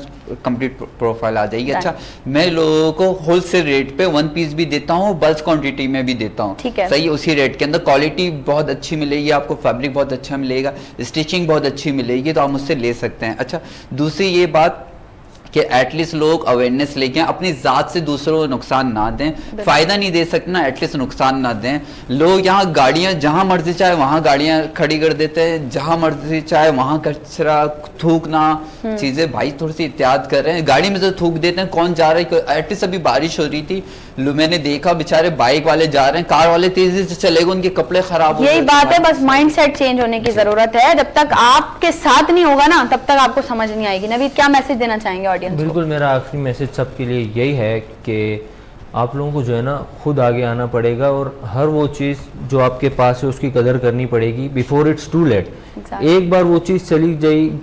कंप्लीट प्रोफाइल आ जाएगी। अच्छा, मैं लोगों को होलसेल रेट पे 1 पीस भी देता हूँ, बल्क क्वांटिटी में भी देता हूँ, ठीक है, सही उसी रेट के अंदर। क्वालिटी बहुत अच्छी मिलेगी आपको, फैब्रिक बहुत अच्छा मिलेगा, स्टिचिंग बहुत अच्छी मिलेगी, तो आप मुझसे ले सकते हैं। अच्छा, दूसरी ये बात कि एटलीस्ट लोग अवेयरनेस लेके आएं, अपनी ज़ात से दूसरों को नुकसान ना दें, फ़ायदा नहीं दे सकते ना, एटलीस्ट नुकसान ना दें। लोग यहाँ गाड़ियाँ जहाँ मर्जी चाहे वहाँ गाड़ियाँ खड़ी कर देते हैं, जहाँ मर्जी चाहे वहाँ कचरा थूकना, चीज़ें भाई थोड़ी सी एहतियात कर रहे हैं, गाड़ी में तो थूक देते हैं, कौन जा रहा है। एटलीस्ट अभी बारिश हो रही थी, मैंने देखा बेचारे बाइक वाले जा रहे हैं, कार वाले तेजी से चले गए, उनके कपड़े खराब हो गए। यही बात है, बस माइंडसेट चेंज होने की जरूरत है। जब तक आपके साथ नहीं होगा ना, तब तक आपको समझ नहीं आएगी। नवीद, क्या मैसेज देना चाहेंगे ऑडियंस को? बिल्कुल, मेरा आखिरी मैसेज सबके लिए यही है कि आप लोगों को जो है ना खुद आगे आना पड़ेगा और हर वो चीज़ जो आपके पास है उसकी कदर करनी पड़ेगी बिफोर इट्स टू लेट। एक बार वो चीज़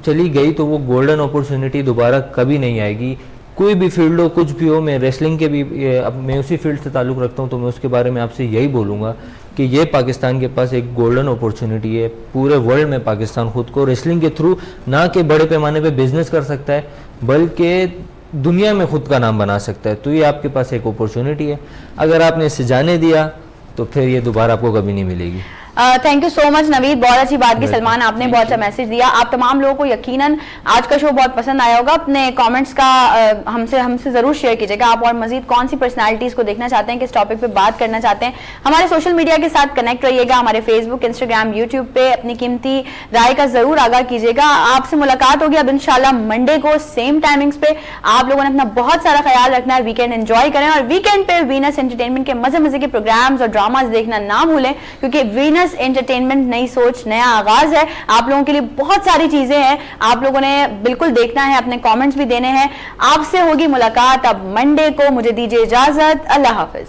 चली गई तो वो गोल्डन अपॉर्चुनिटी दोबारा कभी नहीं आएगी। कोई भी फील्ड हो, कुछ भी हो, मैं रेसलिंग के भी अब मैं उसी फील्ड से ताल्लुक़ रखता हूँ, तो मैं उसके बारे में आपसे यही बोलूँगा कि ये पाकिस्तान के पास एक गोल्डन अपॉर्चुनिटी है। पूरे वर्ल्ड में पाकिस्तान खुद को रेसलिंग के थ्रू ना कि बड़े पैमाने पे बिजनेस कर सकता है, बल्कि दुनिया में खुद का नाम बना सकता है। तो ये आपके पास एक अपॉर्चुनिटी है, अगर आपने इसे जाने दिया तो फिर ये दोबारा आपको कभी नहीं मिलेगी। Thank you so much Naveed, बहुत अच्छी बात की। सलमान, आपने बहुत अच्छा मैसेज दिया। आप तमाम लोगों को यकीनन आज का शो बहुत पसंद आया होगा। अपने कमेंट्स का हमसे जरूर शेयर कीजिएगा। आप और मजीद कौन सी पर्सनालिटीज को देखना चाहते हैं, किस टॉपिक पे बात करना चाहते हैं। हमारे सोशल मीडिया के साथ कनेक्ट रहिएगा, हमारे फेसबुक, इंस्टाग्राम, यूट्यूब पे अपनी कीमती राय का जरूर आगाह कीजिएगा। आपसे मुलाकात होगी अब इंशाल्लाह मंडे को सेम टाइमिंग्स पे। आप लोगों ने अपना बहुत सारा ख्याल रखना है, वीकेंड एंजॉय करें और वीकेंड पे वीनस एंटरटेनमेंट के मजे मजे के प्रोग्राम्स और ड्रामास देखना ना भूलें, क्योंकि वीनस एंटरटेनमेंट नई सोच, नया आगाज है। आप लोगों के लिए बहुत सारी चीजें हैं, आप लोगों ने बिल्कुल देखना है, अपने कमेंट्स भी देने हैं। आपसे होगी मुलाकात अब मंडे को। मुझे दीजिए इजाजत, अल्लाह हाफिज।